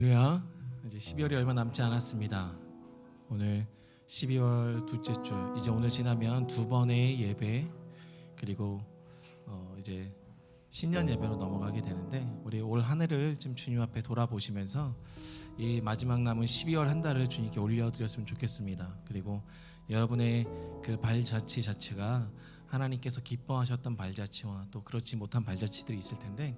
할렐루야. 이제 12월이 얼마 남지 않았습니다. 오늘 12월 둘째 주, 이제 오늘 지나면 두 번의 예배, 그리고 이제 신년 예배로 넘어가게 되는데, 우리 올 한 해를 좀 주님 앞에 돌아보시면서 이 마지막 남은 12월 한 달을 주님께 올려드렸으면 좋겠습니다. 그리고 여러분의 그 발자취 자체가 하나님께서 기뻐하셨던 발자취와 또 그렇지 못한 발자취들이 있을 텐데,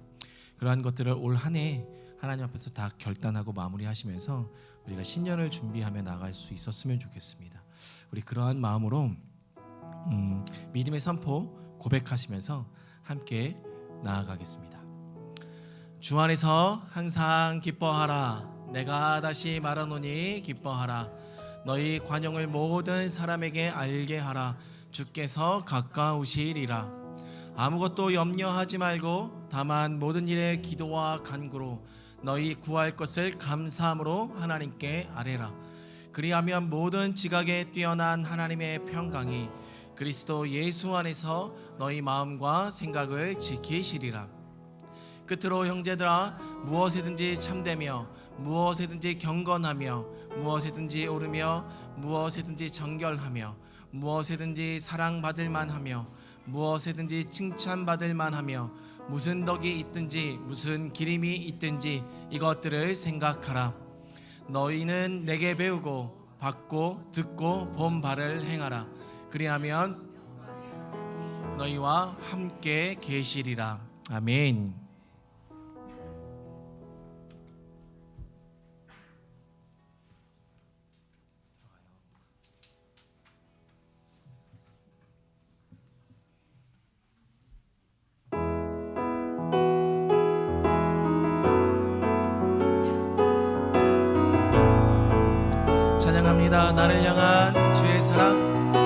그러한 것들을 올 한 해 하나님 앞에서 다 결단하고 마무리하시면서 우리가 신년을 준비하며 나갈 수 있었으면 좋겠습니다. 우리 그러한 마음으로 믿음의 선포 고백하시면서 함께 나아가겠습니다. 주 안에서 항상 기뻐하라. 내가 다시 말하노니 기뻐하라. 너희 관용을 모든 사람에게 알게 하라. 주께서 가까우시리라. 아무것도 염려하지 말고 다만 모든 일에 기도와 간구로 너희 구할 것을 감사함으로 하나님께 아뢰라. 그리하면 모든 지각에 뛰어난 하나님의 평강이 그리스도 예수 안에서 너희 마음과 생각을 지키시리라. 끝으로 형제들아, 무엇에든지 참되며 무엇에든지 경건하며 무엇에든지 오르며 무엇에든지 정결하며 무엇에든지 사랑받을 만하며 무엇에든지 칭찬받을 만하며 무슨 덕이 있든지 무슨 기림이 있든지 이것들을 생각하라. 너희는 내게 배우고 받고 듣고 본 바를 행하라. 그리하면 너희와 함께 계시리라. 아멘. 찬양합니다. 나를 향한 주의 사랑,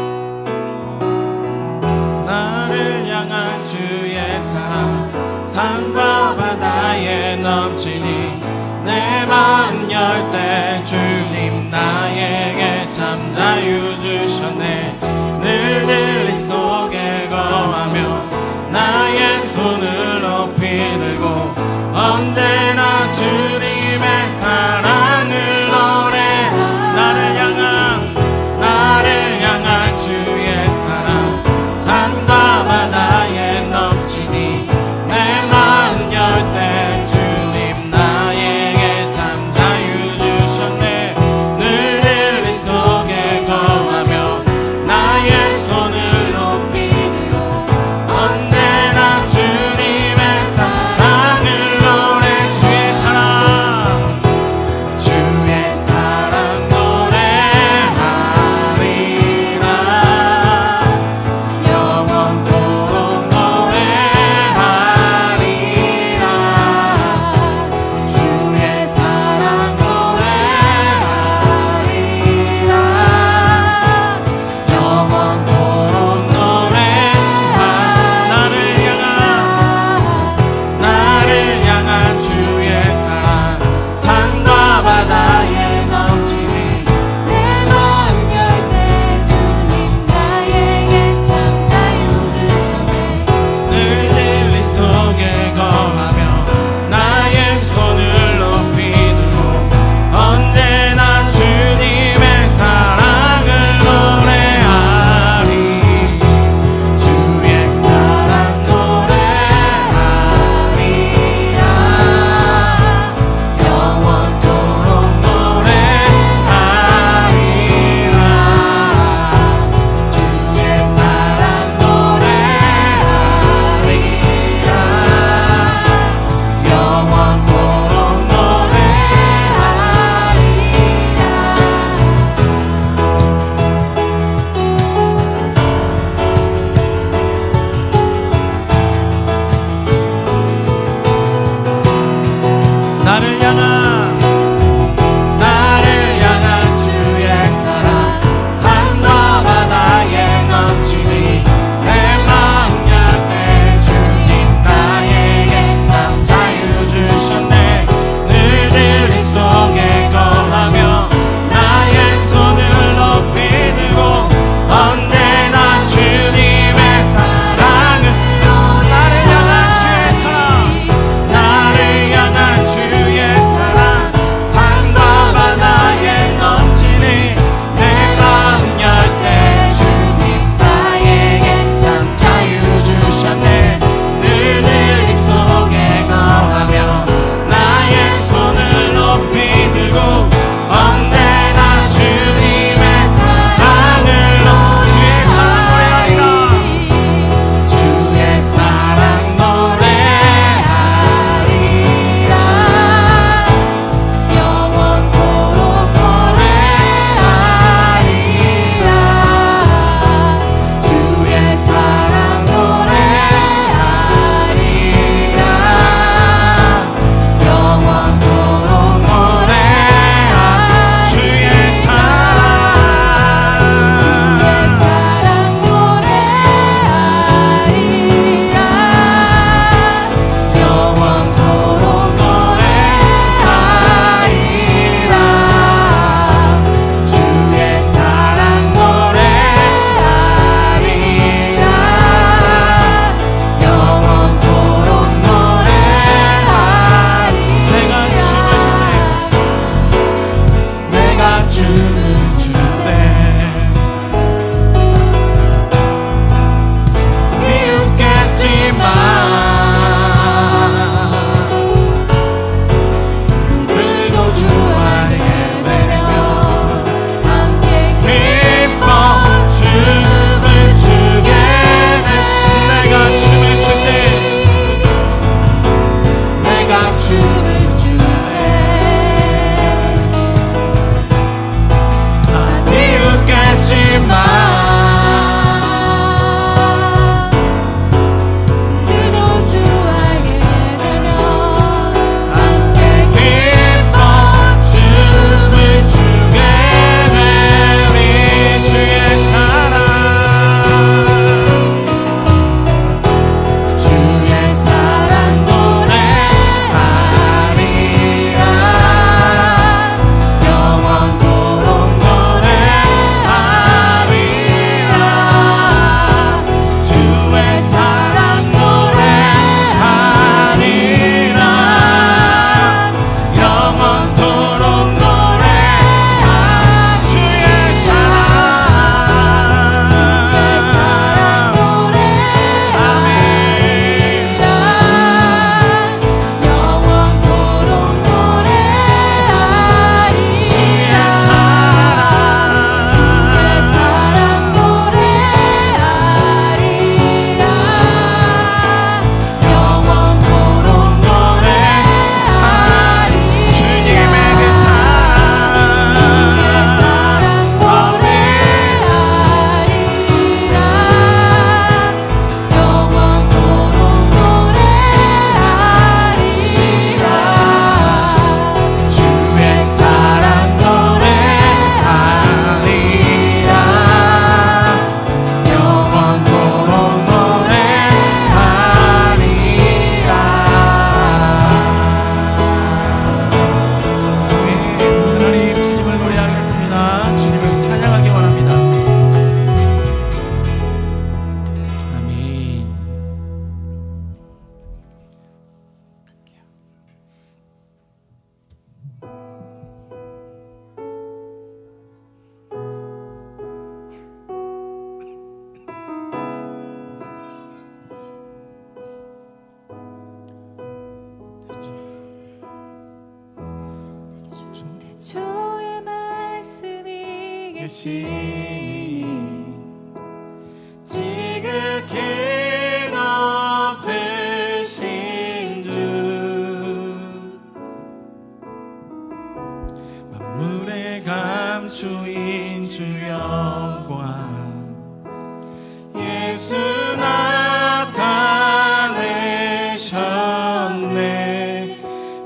나를 향한 주의 사랑, 산과 바다에 넘치니 내 맘 열 때 주님 나에게 참 자유 주셨네. 늘 이 속에 거하며 나의 손을 높이 들고 언제나 주님의 사랑을 나를 향한 주의 사랑, 산과 바다에 넘치니 내 맘 열 때 주님 계시니 지극히 높으신 주 만물의 감추인 주 영광 예수 나타내셨네.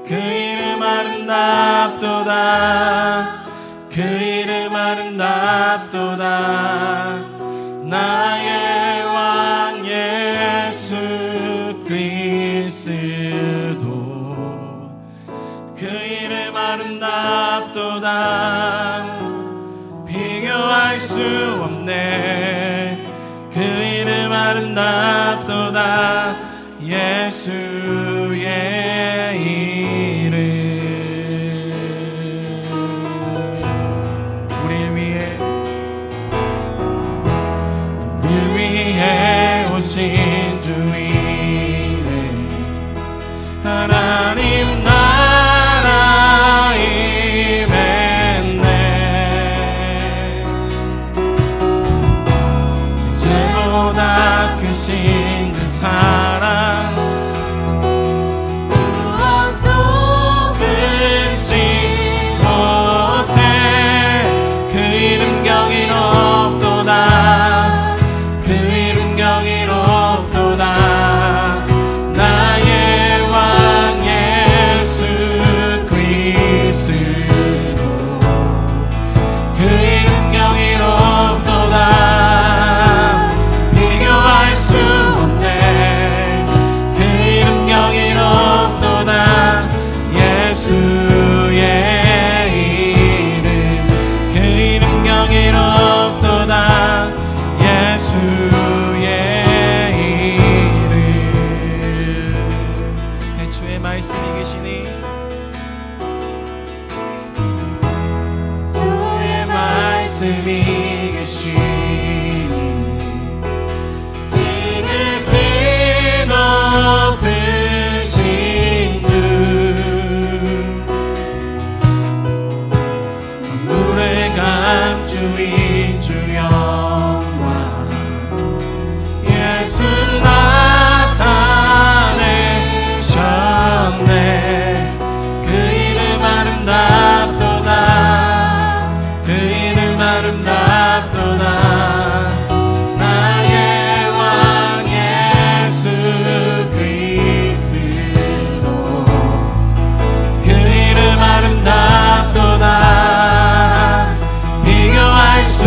그 이름 아름답도다. 그 이름 아름답도다. 나의 왕 예수 그리스도. 그 이름 아름답도다. 비교할 수 없네. 그 이름 아름답도다. 예수의 이름. 우릴 위해 오신 주이네. 하나님 나라 임했네. 내 죄보다 크신 그 사랑 무엇도 끊지 못해. 그 이름 경이롭도다. 그 이름 경이롭도다. 나의 왕 예수 그리스도. 그 이름 경이롭도다. 비교할 수 없네. 그 이름 경이롭도다. 예수의 이름. 그 이름 경이롭도다. 예수의 이름. 대초에 말씀이 계시니 주의 말씀이 계시니 지극히 높으신 주 만물을 감추인 주 영광 예수 나타내셨네. 그 이름 아름답도다. 그 이름 아름답도다. 나의 왕 예수 그리스도. 그 이름 아름답도다. 비교할 수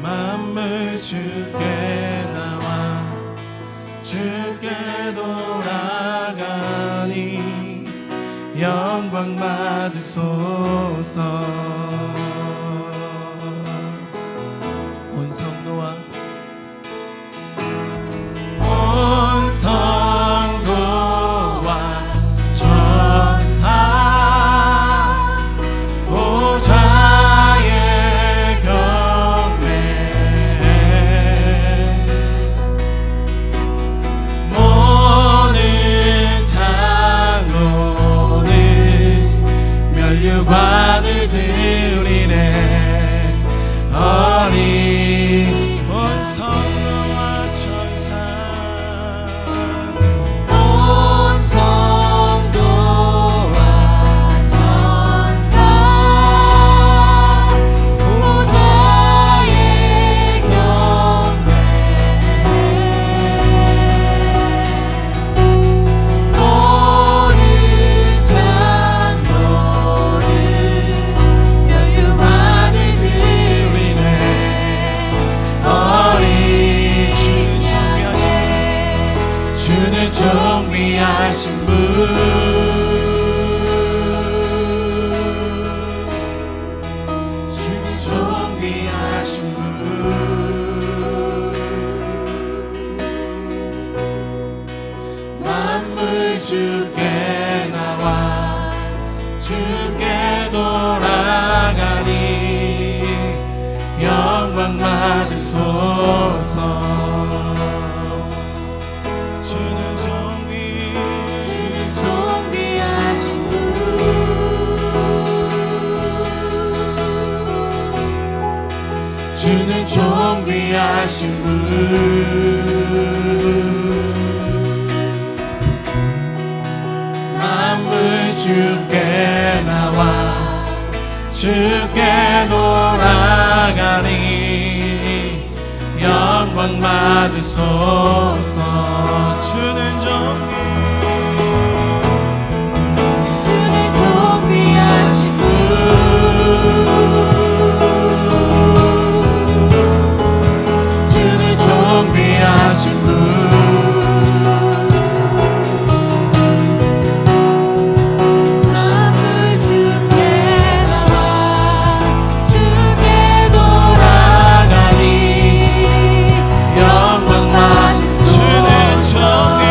만물 주께 나와 주께 돌아가니 영광 받으소서. 온 성도와 천사 보좌의 경배 모든 장로는 면류관을 드리네. 어린 온 성도와 천사 온 성도와 천사 보좌의 경배 모든 장로는 면류관을 드리네. 어린 주는 정비하신 분 주는 정비하신 분 만물 주께 나와 주께 돌아가니 영광 받으소서. 주는 정비하신 분 주는 정비하신 분 만물 주께 나와 주께 돌아가니 영광 받으소서. 주는 정비하신 분 주는 정비하신 분 만물 주께 나와 주께 돌아가니 영광 받으소서. 주는 정비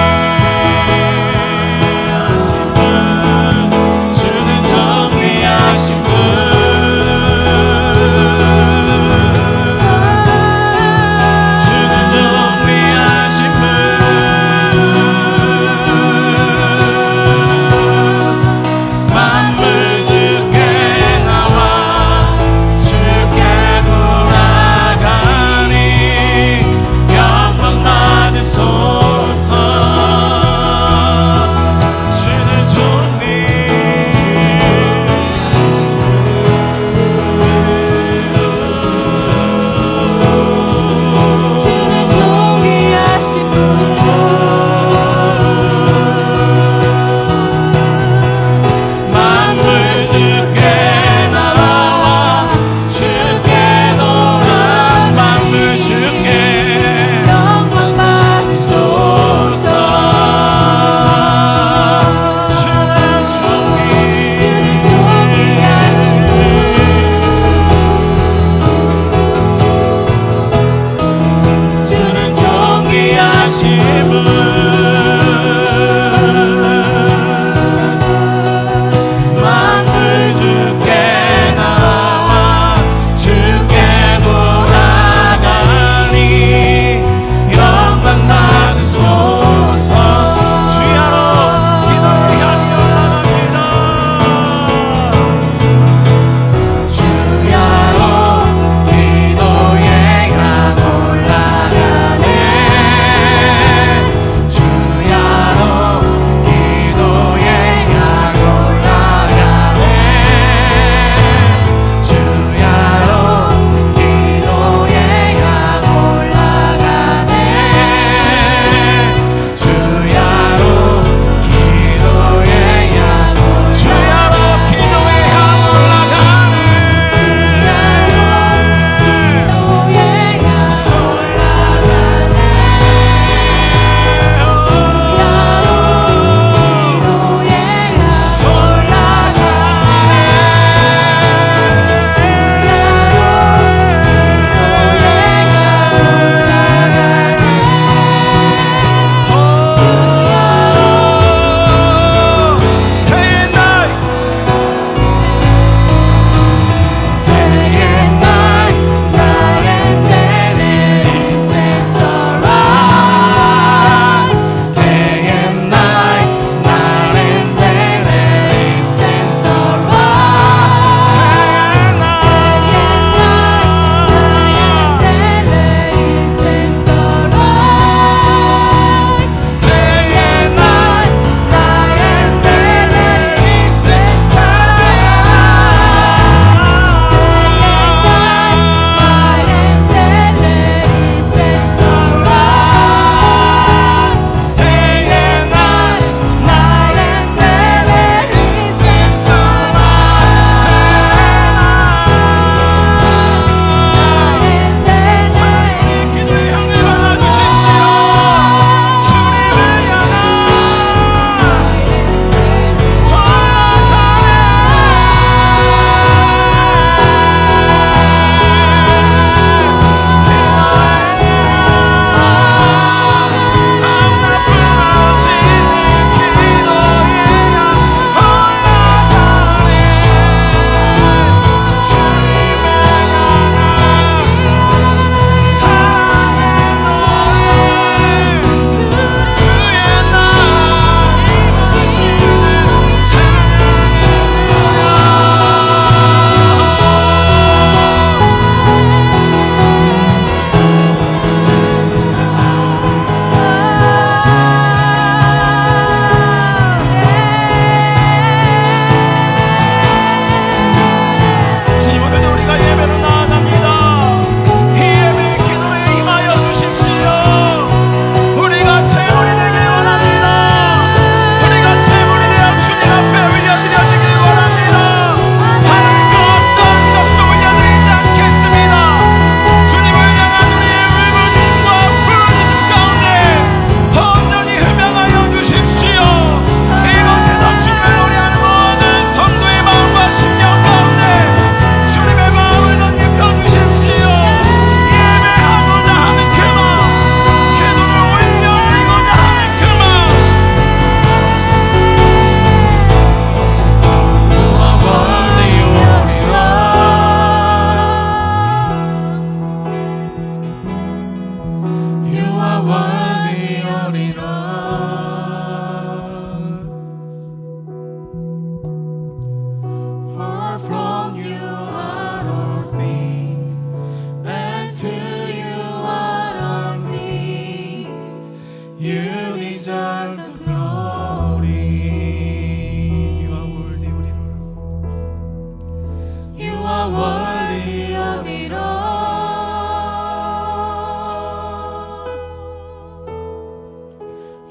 are worthy of it all.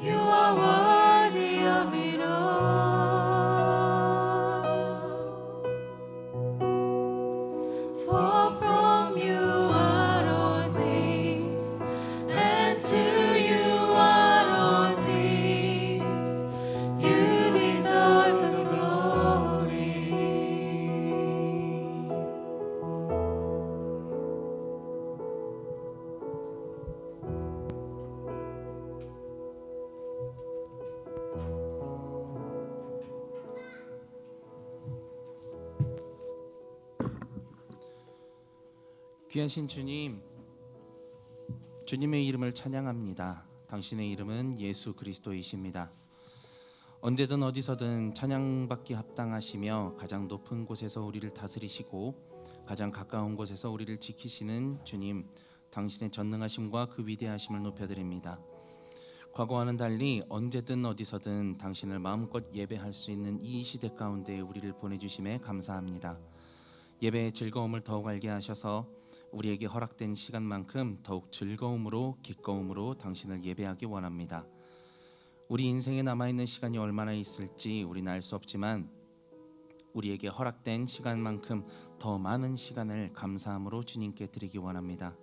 You are worthy of it all. For from you are all things, and to you are all things. You deserve the glory. 귀하신 주님, 주님의 이름을 찬양합니다. 당신의 이름은 예수 그리스도이십니다. 언제든 어디서든 찬양받기 합당하시며 가장 높은 곳에서 우리를 다스리시고 가장 가까운 곳에서 우리를 지키시는 주님, 당신의 전능하심과 그 위대하심을 높여드립니다. 과거와는 달리 언제든 어디서든 당신을 마음껏 예배할 수 있는 이 시대 가운데 우리를 보내주심에 감사합니다. 예배의 즐거움을 더욱 알게 하셔서 우리에게 허락된 시간만큼 더욱 즐거움으로 기꺼움으로 당신을 예배하기 원합니다. 우리 인생에 남아있는 시간이 얼마나 있을지 우리는 알 수 없지만 우리에게 허락된 시간만큼 더 많은 시간을 감사함으로 주님께 드리기 원합니다.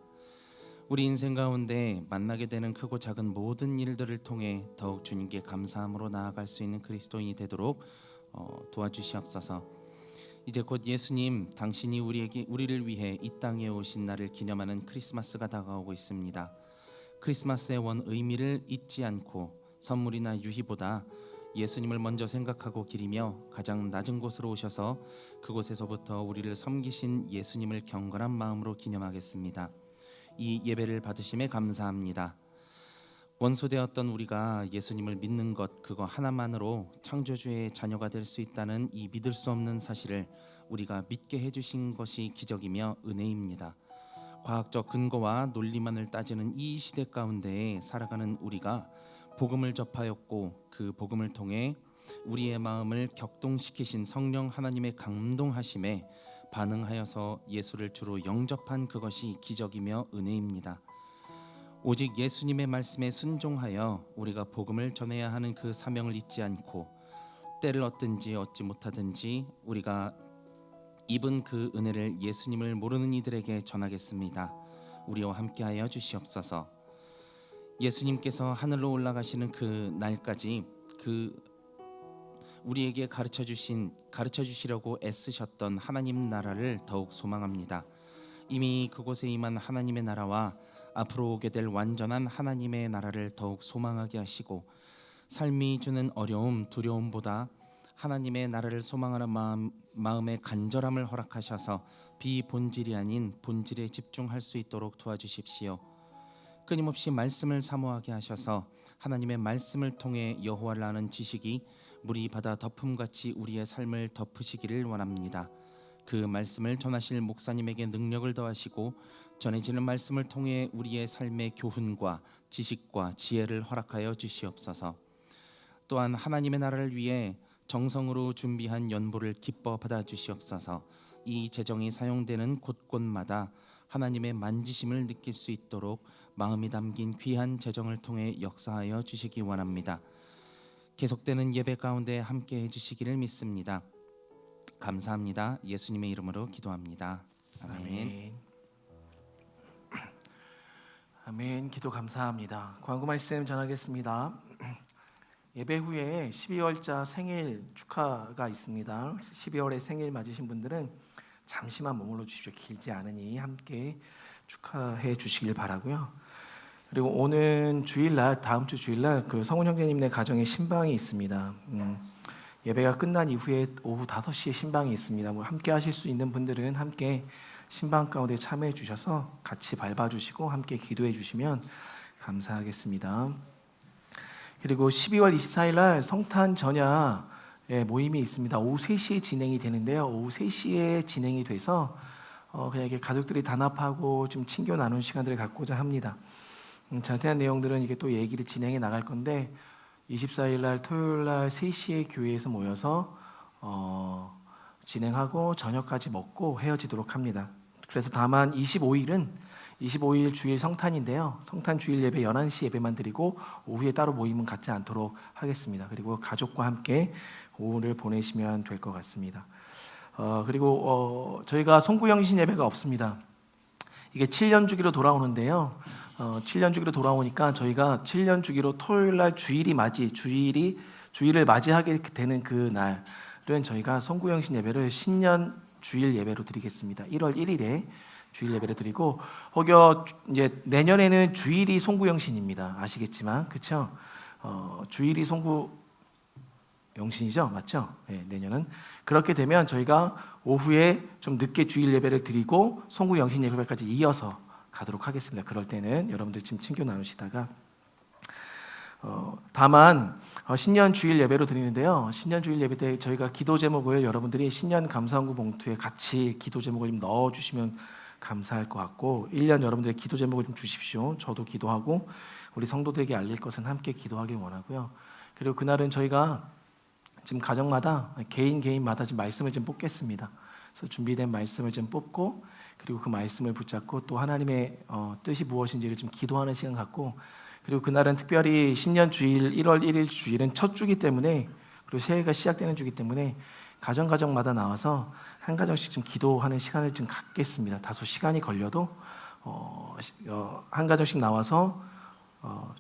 우리 인생 가운데 만나게 되는 크고 작은 모든 일들을 통해 더욱 주님께 감사함으로 나아갈 수 있는 그리스도인이 되도록 도와주시옵소서. 이제 곧 예수님, 당신이 우리를 위해 이 땅에 오신 날을 기념하는 크리스마스가 다가오고 있습니다. 크리스마스의 원 의미를 잊지 않고 선물이나 유희보다 예수님을 먼저 생각하고 기리며 가장 낮은 곳으로 오셔서 그곳에서부터 우리를 섬기신 예수님을 경건한 마음으로 기념하겠습니다. 이 예배를 받으심에 감사합니다. 원수되었던 우리가 예수님을 믿는 것 그거 하나만으로 창조주의 자녀가 될 수 있다는 이 믿을 수 없는 사실을 우리가 믿게 해주신 것이 기적이며 은혜입니다. 과학적 근거와 논리만을 따지는 이 시대 가운데에 살아가는 우리가 복음을 접하였고 그 복음을 통해 우리의 마음을 격동시키신 성령 하나님의 감동하심에 반응하여서 예수를 주로 영접한 그것이 기적이며 은혜입니다. 오직 예수님의 말씀에 순종하여 우리가 복음을 전해야 하는 그 사명을 잊지 않고 때를 얻든지 얻지 못하든지 우리가 입은 그 은혜를 예수님을 모르는 이들에게 전하겠습니다. 우리와 함께하여 주시옵소서. 예수님께서 하늘로 올라가시는 그 날까지 그 우리에게 가르쳐 주시려고 애쓰셨던 하나님 나라를 더욱 소망합니다. 이미 그곳에 임한 하나님의 나라와 앞으로 오게 될 완전한 하나님의 나라를 더욱 소망하게 하시고 삶이 주는 어려움, 두려움보다 하나님의 나라를 소망하는 마음의 간절함을 허락하셔서 비본질이 아닌 본질에 집중할 수 있도록 도와주십시오. 끊임없이 말씀을 사모하게 하셔서 하나님의 말씀을 통해 여호와를 아는 지식이 물이 바다 덮음같이 우리의 삶을 덮으시기를 원합니다. 그 말씀을 전하실 목사님에게 능력을 더하시고 전해지는 말씀을 통해 우리의 삶의 교훈과 지식과 지혜를 허락하여 주시옵소서. 또한 하나님의 나라를 위해 정성으로 준비한 연보를 기뻐 받아 주시옵소서. 이 재정이 사용되는 곳곳마다 하나님의 만지심을 느낄 수 있도록 마음이 담긴 귀한 재정을 통해 역사하여 주시기 원합니다. 계속되는 예배 가운데 함께 해주시기를 믿습니다. 감사합니다. 예수님의 이름으로 기도합니다. 아멘. 아멘. 기도 감사합니다. 광고 말씀 전하겠습니다. 예배 후에 12월자 생일 축하가 있습니다. 12월에 생일 맞으신 분들은 잠시만 머물러 주십시오. 길지 않으니 함께 축하해 주시길 바라고요. 그리고 오는 주일날, 다음 주 주일날 그 성훈 형제님네 가정에 신방이 있습니다. 예배가 끝난 이후에 오후 5시에 신방이 있습니다. 함께 하실 수 있는 분들은 함께 신방 가운데 참여해 주셔서 같이 밟아주시고 함께 기도해 주시면 감사하겠습니다. 그리고 12월 24일 날 성탄 전야 모임이 있습니다. 오후 3시에 진행이 되는데요. 오후 3시에 진행이 돼서 그냥 이렇게 가족들이 단합하고 좀 친교 나눈 시간들을 갖고자 합니다. 자세한 내용들은 이게 또 얘기를 진행해 나갈 건데 24일 날 토요일 날 3시에 교회에서 모여서 진행하고 저녁까지 먹고 헤어지도록 합니다. 그래서 다만 25일 주일 성탄인데요. 성탄 주일 예배 11시 예배만 드리고 오후에 따로 모임은 갖지 않도록 하겠습니다. 그리고 가족과 함께 오후를 보내시면 될 것 같습니다. 그리고 저희가 송구영신 예배가 없습니다. 이게 7년 주기로 돌아오는데요. 7년 주기로 돌아오니까 저희가 7년 주기로 토요일 날 주일을 맞이하게 되는 그 날은 저희가 송구영신 예배를 신년 주일 예배로 드리겠습니다. 1월 1일에 주일 예배를 드리고 혹여 이제 내년에는 주일이 송구영신입니다. 아시겠지만 그렇죠? 주일이 송구영신이죠, 맞죠? 네, 내년은 그렇게 되면 저희가 오후에 좀 늦게 주일 예배를 드리고 송구영신 예배까지 이어서 가도록 하겠습니다. 그럴 때는 여러분들 지금 친교 나누시다가 다만 신년 주일 예배로 드리는데요. 신년 주일 예배 때 저희가 기도 제목을 여러분들이 신년 감사헌구 봉투에 같이 기도 제목을 좀 넣어주시면 감사할 것 같고 1년 여러분들의 기도 제목을 좀 주십시오. 저도 기도하고 우리 성도들에게 알릴 것은 함께 기도하길 원하고요. 그리고 그날은 저희가 지금 가정마다 개인마다 지금 말씀을 좀 뽑겠습니다. 그래서 준비된 말씀을 좀 뽑고 그리고 그 말씀을 붙잡고 또 하나님의 뜻이 무엇인지를 좀 기도하는 시간 갖고 그리고 그날은 특별히 신년 주일 1월 1일 주일은 첫 주기 때문에 그리고 새해가 시작되는 주기 때문에 가정마다 나와서 한 가정씩 좀 기도하는 시간을 좀 갖겠습니다. 다소 시간이 걸려도 한 가정씩 나와서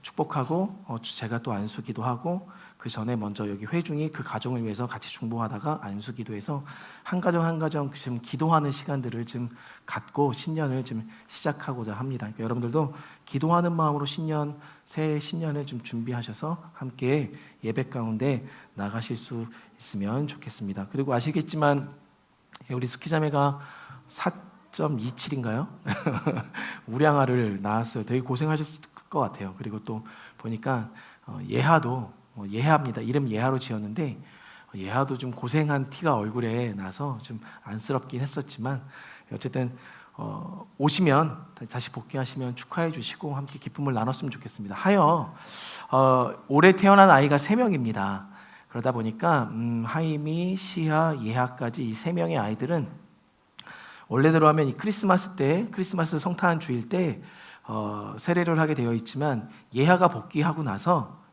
축복하고 제가 또 안수기도하고 그 전에 먼저 여기 회중이 그 가정을 위해서 같이 중보하다가 안수기도해서 한 가정 지금 기도하는 시간들을 좀 갖고 신년을 좀 시작하고자 합니다. 그러니까 여러분들도 기도하는 마음으로 새해 신년을 좀 준비하셔서 함께 예배 가운데 나가실 수 있으면 좋겠습니다. 그리고 아시겠지만 우리 스키자매가 4.27인가요? 우량아를 낳았어요. 되게 고생하셨을 것 같아요. 그리고 또 보니까 예하도 예하입니다. 이름 예하로 지었는데 예하도 좀 고생한 티가 얼굴에 나서 좀 안쓰럽긴 했었지만 어쨌든 오시면 다시 복귀하시면 축하해 주시고 함께 기쁨을 나눴으면 좋겠습니다. 올해 태어난 아이가 3명입니다. 그러다 보니까 하임이, 시하, 예하까지 이 3명의 아이들은 원래대로 하면 이 크리스마스 성탄 주일 때 세례를 하게 되어 있지만 예하가 복귀하고 나서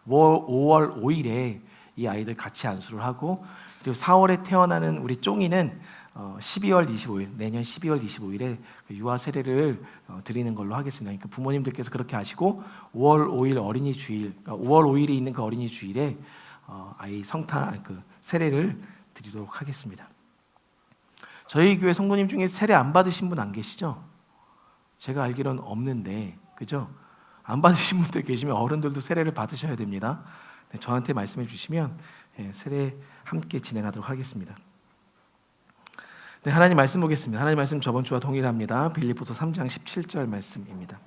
5월 5일에 이 아이들 같이 안수를 하고 그리고 4월에 태어나는 우리 쫑이는 12월 25일 내년 12월 25일에 유아 세례를 드리는 걸로 하겠습니다. 그러니까 부모님들께서 그렇게 하시고 5월 5일 어린이 주일, 5월 5일에 있는 그 어린이 주일에 아이 성탄 세례를 드리도록 하겠습니다. 저희 교회 성도님 중에 세례 안 받으신 분 안 계시죠? 제가 알기로는 없는데, 그죠? 안 받으신 분들 계시면 어른들도 세례를 받으셔야 됩니다. 네, 저한테 말씀해 주시면 세례 함께 진행하도록 하겠습니다. 네, 하나님 말씀 보겠습니다. 하나님 말씀 저번 주와 동일합니다. 빌립보서 3장 17절 말씀입니다.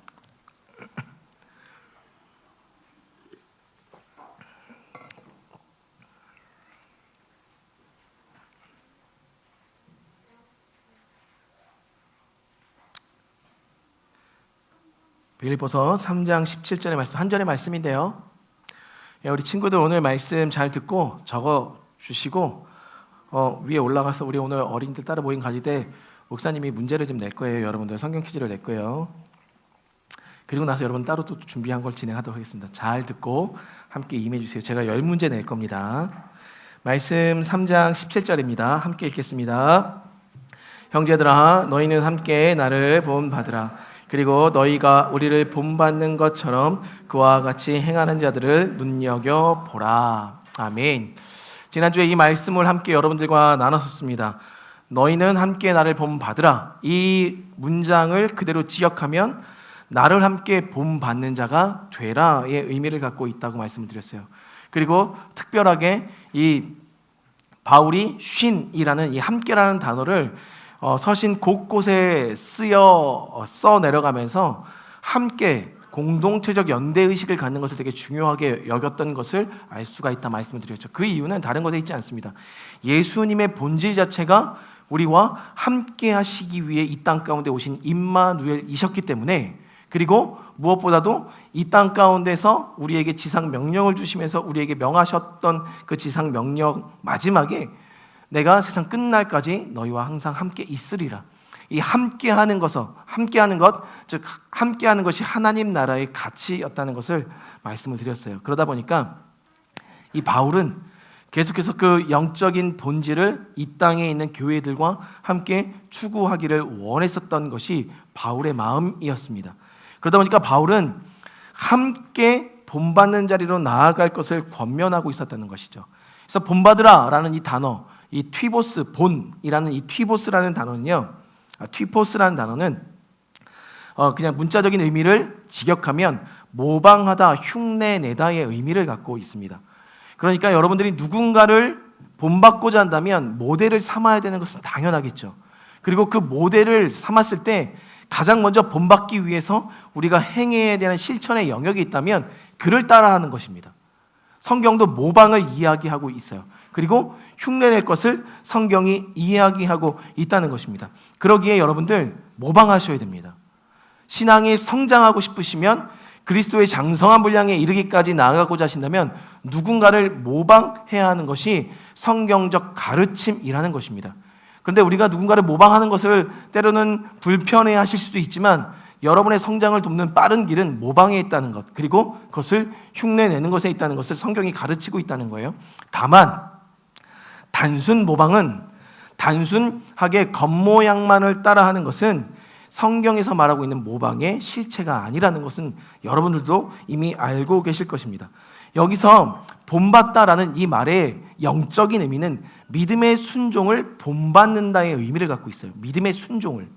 빌립보서 3장 17절의 말씀, 한 절의 말씀인데요. 우리 친구들 오늘 말씀 잘 듣고 적어 주시고 위에 올라가서 우리 오늘 어린이들 따로 모임 가질 때 목사님이 문제를 좀 낼 거예요. 여러분들 성경 퀴즈를 낼 거예요. 그리고 나서 여러분 따로 또 준비한 걸 진행하도록 하겠습니다. 잘 듣고 함께 임해 주세요. 제가 10문제 낼 겁니다. 말씀 3장 17절입니다. 함께 읽겠습니다. 형제들아 너희는 함께 나를 본받으라. 그리고 너희가 우리를 본받는 것처럼 그와 같이 행하는 자들을 눈여겨보라. 아멘. 지난주에 이 말씀을 함께 여러분들과 나눴었습니다. 너희는 함께 나를 본받으라. 이 문장을 그대로 지역하면 나를 함께 본받는 자가 되라의 의미를 갖고 있다고 말씀을 드렸어요. 그리고 특별하게 이 바울이 쉰이라는 이 함께라는 단어를 서신 곳곳에 써 내려가면서 함께 공동체적 연대의식을 갖는 것을 되게 중요하게 여겼던 것을 알 수가 있다 말씀을 드렸죠. 그 이유는 다른 것에 있지 않습니다. 예수님의 본질 자체가 우리와 함께 하시기 위해 이 땅 가운데 오신 임마누엘이셨기 때문에 그리고 무엇보다도 이 땅 가운데서 우리에게 지상 명령을 주시면서 우리에게 명하셨던 그 지상 명령 마지막에 내가 세상 끝날까지 너희와 항상 함께 있으리라. 이 함께하는 것, 즉 함께하는 것이 하나님 나라의 가치였다는 것을 말씀을 드렸어요. 그러다 보니까 이 바울은 계속해서 그 영적인 본질을 이 땅에 있는 교회들과 함께 추구하기를 원했었던 것이 바울의 마음이었습니다. 그러다 보니까 바울은 함께 본받는 자리로 나아갈 것을 권면하고 있었다는 것이죠. 그래서 본받으라라는 이 단어, 이 튀보스, 본이라는 이 튀보스라는 단어는요, 튀포스라는 단어는 그냥 문자적인 의미를 직역하면 모방하다, 흉내내다의 의미를 갖고 있습니다. 그러니까 여러분들이 누군가를 본받고자 한다면 모델을 삼아야 되는 것은 당연하겠죠. 그리고 그 모델을 삼았을 때 가장 먼저 본받기 위해서 우리가 행해야 되는 실천의 영역이 있다면 그를 따라하는 것입니다. 성경도 모방을 이야기하고 있어요. 그리고 흉내낼 것을 성경이 이야기하고 있다는 것입니다. 그러기에 여러분들 모방하셔야 됩니다. 신앙이 성장하고 싶으시면 그리스도의 장성한 분량에 이르기까지 나아가고자 하신다면 누군가를 모방해야 하는 것이 성경적 가르침이라는 것입니다. 그런데 우리가 누군가를 모방하는 것을 때로는 불편해 하실 수도 있지만 여러분의 성장을 돕는 빠른 길은 모방에 있다는 것, 그리고 그것을 흉내내는 것에 있다는 것을 성경이 가르치고 있다는 거예요. 다만 단순 모방은 단순하게 겉모양만을 따라하는 것은 성경에서 말하고 있는 모방의 실체가 아니라는 것은 여러분들도 이미 알고 계실 것입니다. 여기서 본받다라는 이 말의 영적인 의미는 믿음의 순종을 본받는다의 의미를 갖고 있어요. 믿음의 순종을.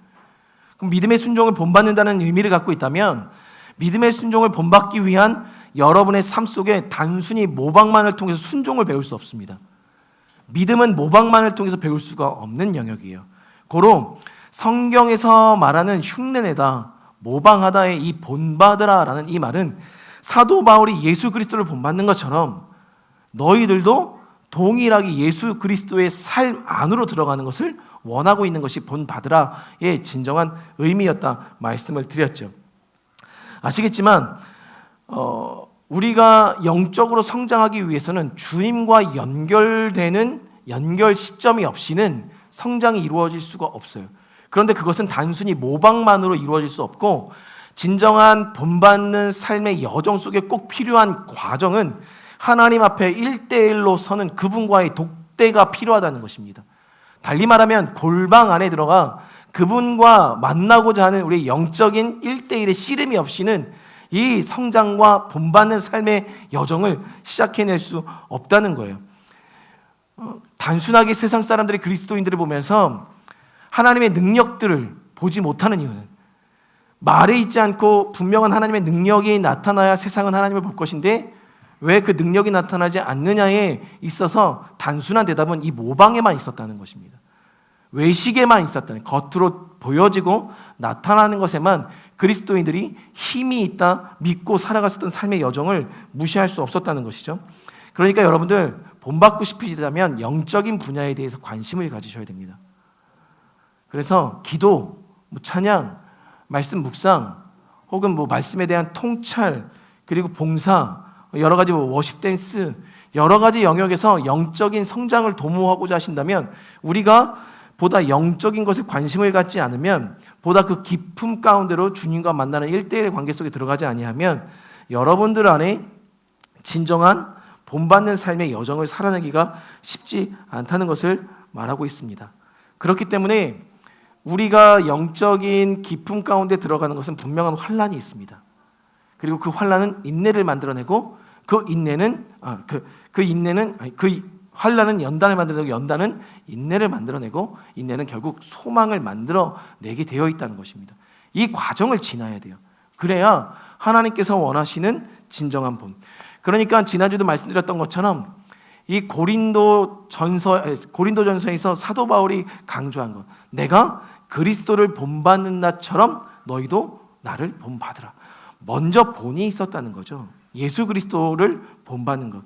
그럼 믿음의 순종을 본받는다는 의미를 갖고 있다면 믿음의 순종을 본받기 위한 여러분의 삶 속에 단순히 모방만을 통해서 순종을 배울 수 없습니다. 믿음은 모방만을 통해서 배울 수가 없는 영역이에요. 고로 성경에서 말하는 흉내내다, 모방하다의 이 본받으라라는 이 말은 사도 바울이 예수 그리스도를 본받는 것처럼 너희들도 동일하게 예수 그리스도의 삶 안으로 들어가는 것을 원하고 있는 것이 본받으라의 진정한 의미였다 말씀을 드렸죠. 아시겠지만 우리가 영적으로 성장하기 위해서는 주님과 연결되는 연결 시점이 없이는 성장이 이루어질 수가 없어요. 그런데 그것은 단순히 모방만으로 이루어질 수 없고 진정한 본받는 삶의 여정 속에 꼭 필요한 과정은 하나님 앞에 1대1로 서는 그분과의 독대가 필요하다는 것입니다. 달리 말하면 골방 안에 들어가 그분과 만나고자 하는 우리의 영적인 1대1의 씨름이 없이는 이 성장과 본받는 삶의 여정을 시작해낼 수 없다는 거예요. 단순하게 세상 사람들이 그리스도인들을 보면서 하나님의 능력들을 보지 못하는 이유는 말에 있지 않고 분명한 하나님의 능력이 나타나야 세상은 하나님을 볼 것인데 왜 그 능력이 나타나지 않느냐에 있어서 단순한 대답은 이 모방에만 있었다는 것입니다. 외식에만 있었다는, 겉으로 보여지고 나타나는 것에만 그리스도인들이 힘이 있다 믿고 살아갔었던 삶의 여정을 무시할 수 없었다는 것이죠. 그러니까 여러분들 본받고 싶으시다면 영적인 분야에 대해서 관심을 가지셔야 됩니다. 그래서 기도, 찬양, 말씀 묵상, 혹은 말씀에 대한 통찰, 그리고 봉사, 여러 가지 워십 댄스, 여러 가지 영역에서 영적인 성장을 도모하고자 하신다면 우리가 보다 영적인 것에 관심을 갖지 않으면 보다 그 깊음 가운데로 주님과 만나는 1대1의 관계 속에 들어가지 아니하면 여러분들 안에 진정한 본받는 삶의 여정을 살아내기가 쉽지 않다는 것을 말하고 있습니다. 그렇기 때문에 우리가 영적인 깊음 가운데 들어가는 것은 분명한 환란이 있습니다. 그리고 그 환란은 인내를 만들어내고 그 환란은 연단을 만들어내고 연단은 인내를 만들어내고 인내는 결국 소망을 만들어내게 되어 있다는 것입니다. 이 과정을 지나야 돼요. 그래야 하나님께서 원하시는 진정한 본. 그러니까 지난주도 말씀드렸던 것처럼 이 고린도전서에서 사도 바울이 강조한 것, 내가 그리스도를 본받는 나처럼 너희도 나를 본받으라. 먼저 본이 있었다는 거죠. 예수 그리스도를 본받는 것.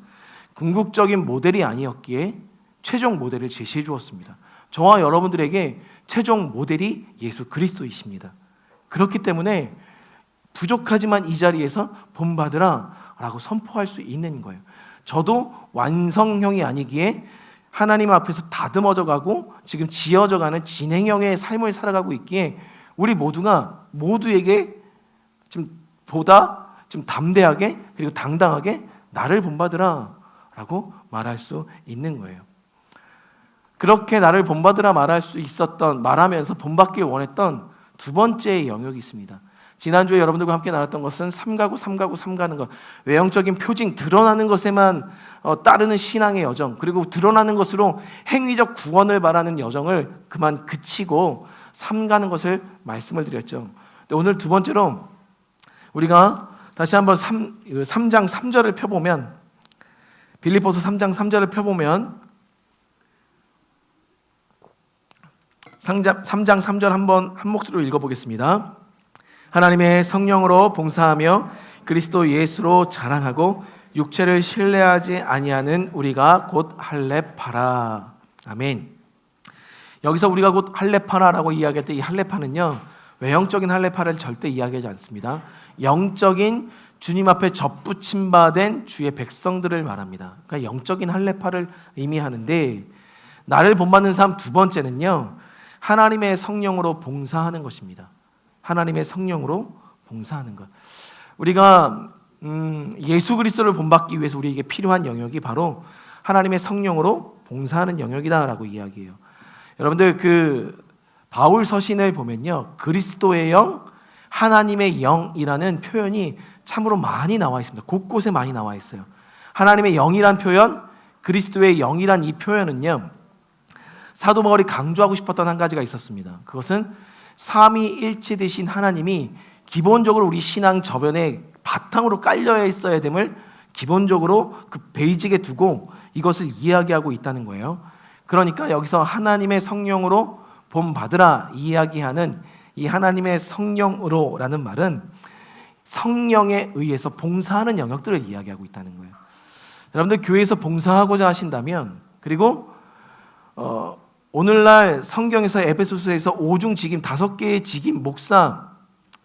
궁극적인 모델이 아니었기에 최종 모델을 제시해 주었습니다. 저와 여러분들에게 최종 모델이 예수 그리스도이십니다. 그렇기 때문에 부족하지만 이 자리에서 본받으라 라고 선포할 수 있는 거예요. 저도 완성형이 아니기에 하나님 앞에서 다듬어져 가고 지금 지어져 가는 진행형의 삶을 살아가고 있기에 우리 모두가 모두에게 좀 보다 좀 담대하게 그리고 당당하게 나를 본받으라 라고 말할 수 있는 거예요. 그렇게 나를 본받으라 말하면서 본받길 원했던 두 번째의 영역이 있습니다. 지난주에 여러분들과 함께 나눴던 것은 삼가는 것, 외형적인 표징, 드러나는 것에만 따르는 신앙의 여정, 그리고 드러나는 것으로 행위적 구원을 바라는 여정을 그만 그치고 삼가는 것을 말씀을 드렸죠. 오늘 두 번째로 우리가 다시 한번 3장 3절을 펴보면, 빌립보서 3장 3절을 펴보면 3장 3절 한번 한 목소리로 읽어보겠습니다. 하나님의 성령으로 봉사하며 그리스도 예수로 자랑하고 육체를 신뢰하지 아니하는 우리가 곧 할례파라. 아멘. 여기서 우리가 곧 할례파라라고 이야기할 때 이 할례파는요, 외형적인 할례파를 절대 이야기하지 않습니다. 영적인 주님 앞에 접붙임 바 된 주의 백성들을 말합니다. 그러니까 영적인 할례파를 의미하는데, 나를 본받는 삶 두 번째는요, 하나님의 성령으로 봉사하는 것입니다. 하나님의 성령으로 봉사하는 것. 우리가 예수 그리스도를 본받기 위해서 우리에게 필요한 영역이 바로 하나님의 성령으로 봉사하는 영역이다라고 이야기해요. 여러분들 그 바울 서신을 보면요, 그리스도의 영, 하나님의 영이라는 표현이 참으로 많이 나와 있습니다. 곳곳에 많이 나와 있어요. 하나님의 영이란 표현, 그리스도의 영이란 이 표현은요, 사도 바울이 강조하고 싶었던 한 가지가 있었습니다. 그것은 삼위일체 되신 하나님이 기본적으로 우리 신앙 저변에 바탕으로 깔려 있어야 됨을 기본적으로 그 베이직에 두고 이것을 이야기하고 있다는 거예요. 그러니까 여기서 하나님의 성령으로 본받으라 이야기하는 이 하나님의 성령으로라는 말은 성령에 의해서 봉사하는 영역들을 이야기하고 있다는 거예요. 여러분들 교회에서 봉사하고자 하신다면, 그리고 오늘날 성경에서 에베소서에서 오중 직임 5개의 직임, 목사,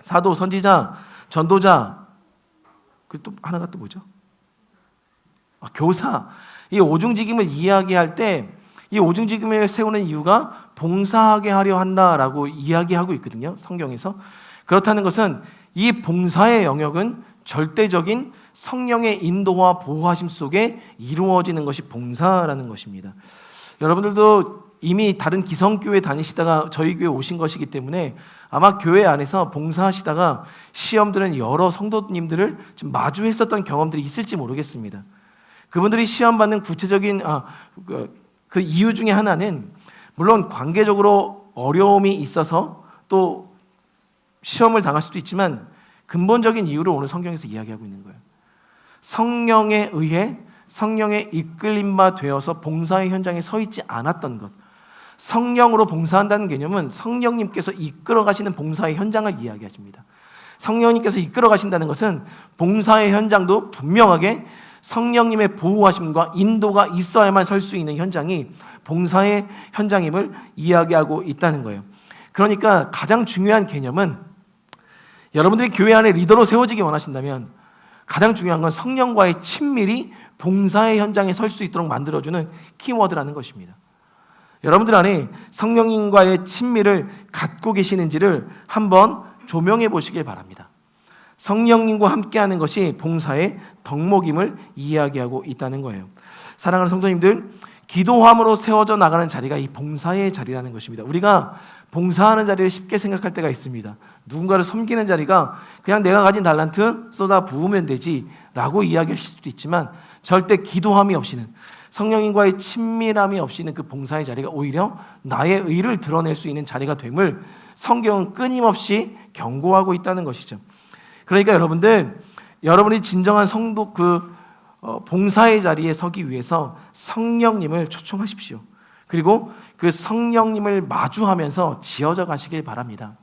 사도, 선지자, 전도자, 그 또 하나가 또 뭐죠? 교사. 이 오중 직임을 이야기할 때 이 오중 직임을 세우는 이유가 봉사하게 하려 한다라고 이야기하고 있거든요, 성경에서. 그렇다는 것은 이 봉사의 영역은 절대적인 성령의 인도와 보호하심 속에 이루어지는 것이 봉사라는 것입니다. 여러분들도 이미 다른 기성교회 다니시다가 저희 교회 오신 것이기 때문에 아마 교회 안에서 봉사하시다가 시험 드는 여러 성도님들을 좀 마주했었던 경험들이 있을지 모르겠습니다. 그분들이 시험 받는 구체적인 그 이유 중에 하나는, 물론 관계적으로 어려움이 있어서 또 시험을 당할 수도 있지만, 근본적인 이유를 오늘 성경에서 이야기하고 있는 거예요. 성령에 의해 성령의 이끌림 바 되어서 봉사의 현장에 서 있지 않았던 것. 성령으로 봉사한다는 개념은 성령님께서 이끌어 가시는 봉사의 현장을 이야기하십니다. 성령님께서 이끌어 가신다는 것은 봉사의 현장도 분명하게 성령님의 보호하심과 인도가 있어야만 설 수 있는 현장이 봉사의 현장임을 이야기하고 있다는 거예요. 그러니까 가장 중요한 개념은, 여러분들이 교회 안에 리더로 세워지기 원하신다면 가장 중요한 건 성령과의 친밀이 봉사의 현장에 설 수 있도록 만들어주는 키워드라는 것입니다. 여러분들 안에 성령님과의 친밀을 갖고 계시는지를 한번 조명해 보시길 바랍니다. 성령님과 함께하는 것이 봉사의 덕목임을 이야기하고 있다는 거예요. 사랑하는 성도님들, 기도함으로 세워져 나가는 자리가 이 봉사의 자리라는 것입니다. 우리가 봉사하는 자리를 쉽게 생각할 때가 있습니다. 누군가를 섬기는 자리가 그냥 내가 가진 달란트 쏟아 부으면 되지 라고 이야기하실 수도 있지만, 절대 기도함이 없이는, 성령님과의 친밀함이 없이는 그 봉사의 자리가 오히려 나의 의를 드러낼 수 있는 자리가 됨을 성경은 끊임없이 경고하고 있다는 것이죠. 그러니까 여러분이 진정한 성도 봉사의 자리에 서기 위해서 성령님을 초청하십시오. 그리고 그 성령님을 마주하면서 지어져 가시길 바랍니다.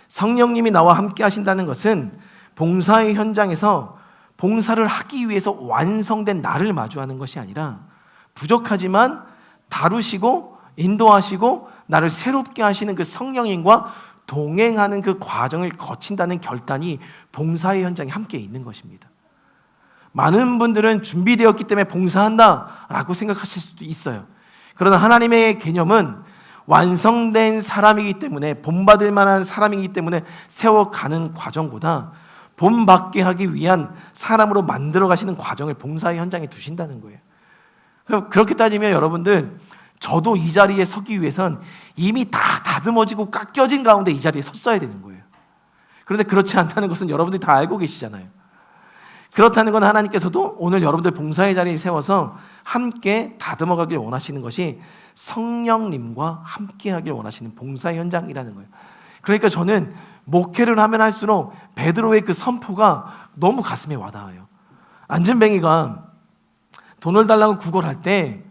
성령님이 나와 함께 하신다는 것은 봉사의 현장에서 봉사를 하기 위해서 완성된 나를 마주하는 것이 아니라, 부족하지만 다루시고 인도하시고 나를 새롭게 하시는 그 성령님과 동행하는 그 과정을 거친다는 결단이 봉사의 현장에 함께 있는 것입니다. 많은 분들은 준비되었기 때문에 봉사한다라고 생각하실 수도 있어요. 그러나 하나님의 개념은 완성된 사람이기 때문에, 본받을 만한 사람이기 때문에 세워가는 과정보다 본받게 하기 위한 사람으로 만들어 가시는 과정을 봉사의 현장에 두신다는 거예요. 그렇게 따지면 여러분들, 저도 이 자리에 서기 위해선 이미 다 다듬어지고 깎여진 가운데 이 자리에 섰어야 되는 거예요. 그런데 그렇지 않다는 것은 여러분들이 다 알고 계시잖아요. 그렇다는 건 하나님께서도 오늘 여러분들 봉사의 자리에 세워서 함께 다듬어 가길 원하시는 것이 성령님과 함께 하길 원하시는 봉사의 현장이라는 거예요. 그러니까 저는 목회를 하면 할수록 베드로의 그 선포가 너무 가슴에 와닿아요. 안전뱅이가 돈을 달라고 구걸할 때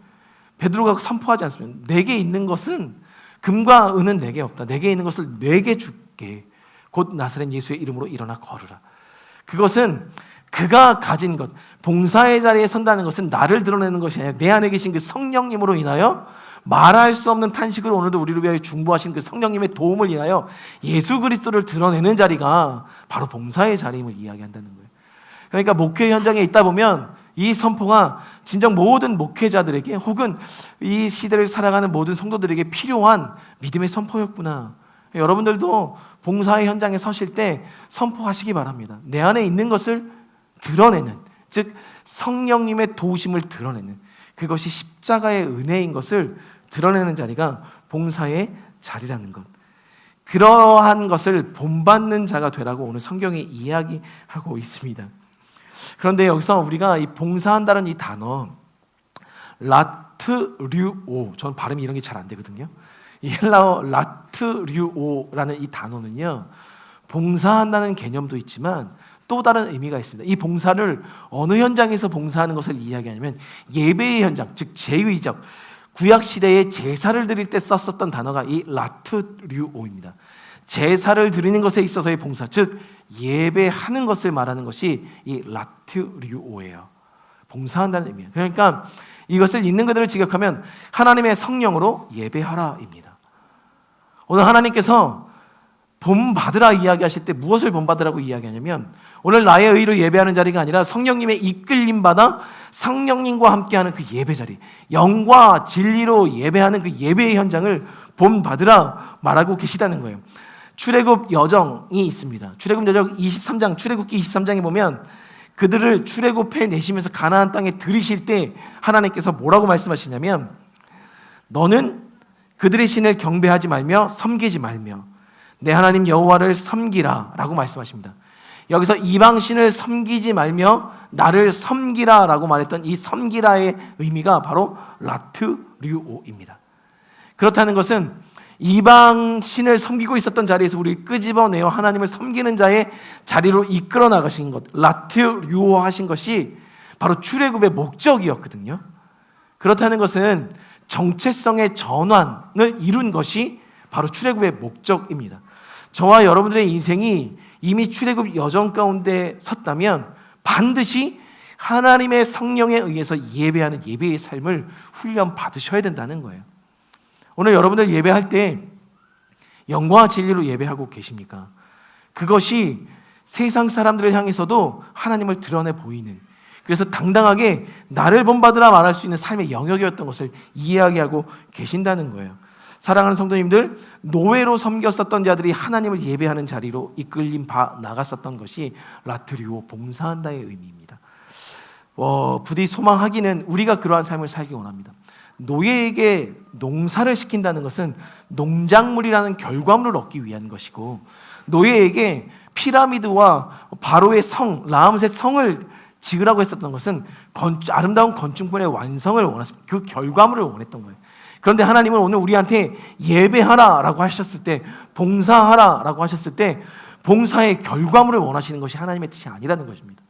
베드로가 선포하지 않습니까? 내게 있는 것은 금과 은은 내게 없다. 내게 있는 것을 내게 줄게. 곧 나사렛 예수의 이름으로 일어나 걸으라. 그것은 그가 가진 것, 봉사의 자리에 선다는 것은 나를 드러내는 것이 아니라 내 안에 계신 그 성령님으로 인하여 말할 수 없는 탄식을 오늘도 우리를 위하여 중보하신 그 성령님의 도움을 인하여 예수 그리스도를 드러내는 자리가 바로 봉사의 자리임을 이야기한다는 거예요. 그러니까 목회 현장에 있다 보면 이 선포가 진정 모든 목회자들에게 혹은 이 시대를 살아가는 모든 성도들에게 필요한 믿음의 선포였구나. 여러분들도 봉사의 현장에 서실 때 선포하시기 바랍니다. 내 안에 있는 것을 드러내는, 즉 성령님의 도우심을 드러내는, 그것이 십자가의 은혜인 것을 드러내는 자리가 봉사의 자리라는 것. 그러한 것을 본받는 자가 되라고 오늘 성경이 이야기하고 있습니다. 그런데 여기서 우리가 이 봉사한다는 이 단어 라트류오, 저는 발음이 이런 게 잘 안 되거든요. 이 헬라어 라트류오라는 이 단어는요, 봉사한다는 개념도 있지만 또 다른 의미가 있습니다. 이 봉사를 어느 현장에서 봉사하는 것을 이야기하냐면 예배의 현장, 즉 제의적 구약 시대에 제사를 드릴 때 썼었던 단어가 이 라트류오입니다. 제사를 드리는 것에 있어서의 봉사, 즉 예배하는 것을 말하는 것이 이 라트류오예요. 봉사한다는 의미예요. 그러니까 이것을 있는 그대로 직역하면 하나님의 성령으로 예배하라입니다. 오늘 하나님께서 본받으라 이야기하실 때 무엇을 본받으라고 이야기하냐면, 오늘 나의 의로 예배하는 자리가 아니라 성령님의 이끌림 받아 성령님과 함께하는 그 예배 자리, 영과 진리로 예배하는 그 예배의 현장을 본받으라 말하고 계시다는 거예요. 출애굽 여정이 있습니다. 출애굽 여정 23장, 출애굽기 23장에 보면 그들을 출애굽해 내시면서 가나안 땅에 들이실 때 하나님께서 뭐라고 말씀하시냐면, 너는 그들의 신을 경배하지 말며 섬기지 말며 내 하나님 여호와를 섬기라 라고 말씀하십니다. 여기서 이방신을 섬기지 말며 나를 섬기라 라고 말했던 이 섬기라의 의미가 바로 라트류오입니다. 그렇다는 것은 이방신을 섬기고 있었던 자리에서 우리를 끄집어내어 하나님을 섬기는 자의 자리로 이끌어 나가신 것, 라트류오 하신 것이 바로 출애굽의 목적이었거든요. 그렇다는 것은 정체성의 전환을 이룬 것이 바로 출애굽의 목적입니다. 저와 여러분들의 인생이 이미 출애굽 여정 가운데 섰다면 반드시 하나님의 성령에 의해서 예배하는 예배의 삶을 훈련 받으셔야 된다는 거예요. 오늘 여러분들 예배할 때 영과 진리로 예배하고 계십니까? 그것이 세상 사람들을 향해서도 하나님을 드러내 보이는, 그래서 당당하게 나를 본받으라 말할 수 있는 삶의 영역이었던 것을 이야기하고 계신다는 거예요. 사랑하는 성도님들, 노예로 섬겼었던 자들이 하나님을 예배하는 자리로 이끌림 바 나갔었던 것이 라트류오, 봉사한다의 의미입니다. 부디 소망하기는 우리가 그러한 삶을 살기 원합니다. 노예에게 농사를 시킨다는 것은 농작물이라는 결과물을 얻기 위한 것이고, 노예에게 피라미드와 바로의 성, 라암셋 성을 지으라고 했었던 것은 아름다운 건축물의 완성을 원했습니다. 그 결과물을 원했던 거예요. 그런데 하나님은 오늘 우리한테 예배하라라고 하셨을 때, 봉사하라라고 하셨을 때 봉사의 결과물을 원하시는 것이 하나님의 뜻이 아니라는 것입니다.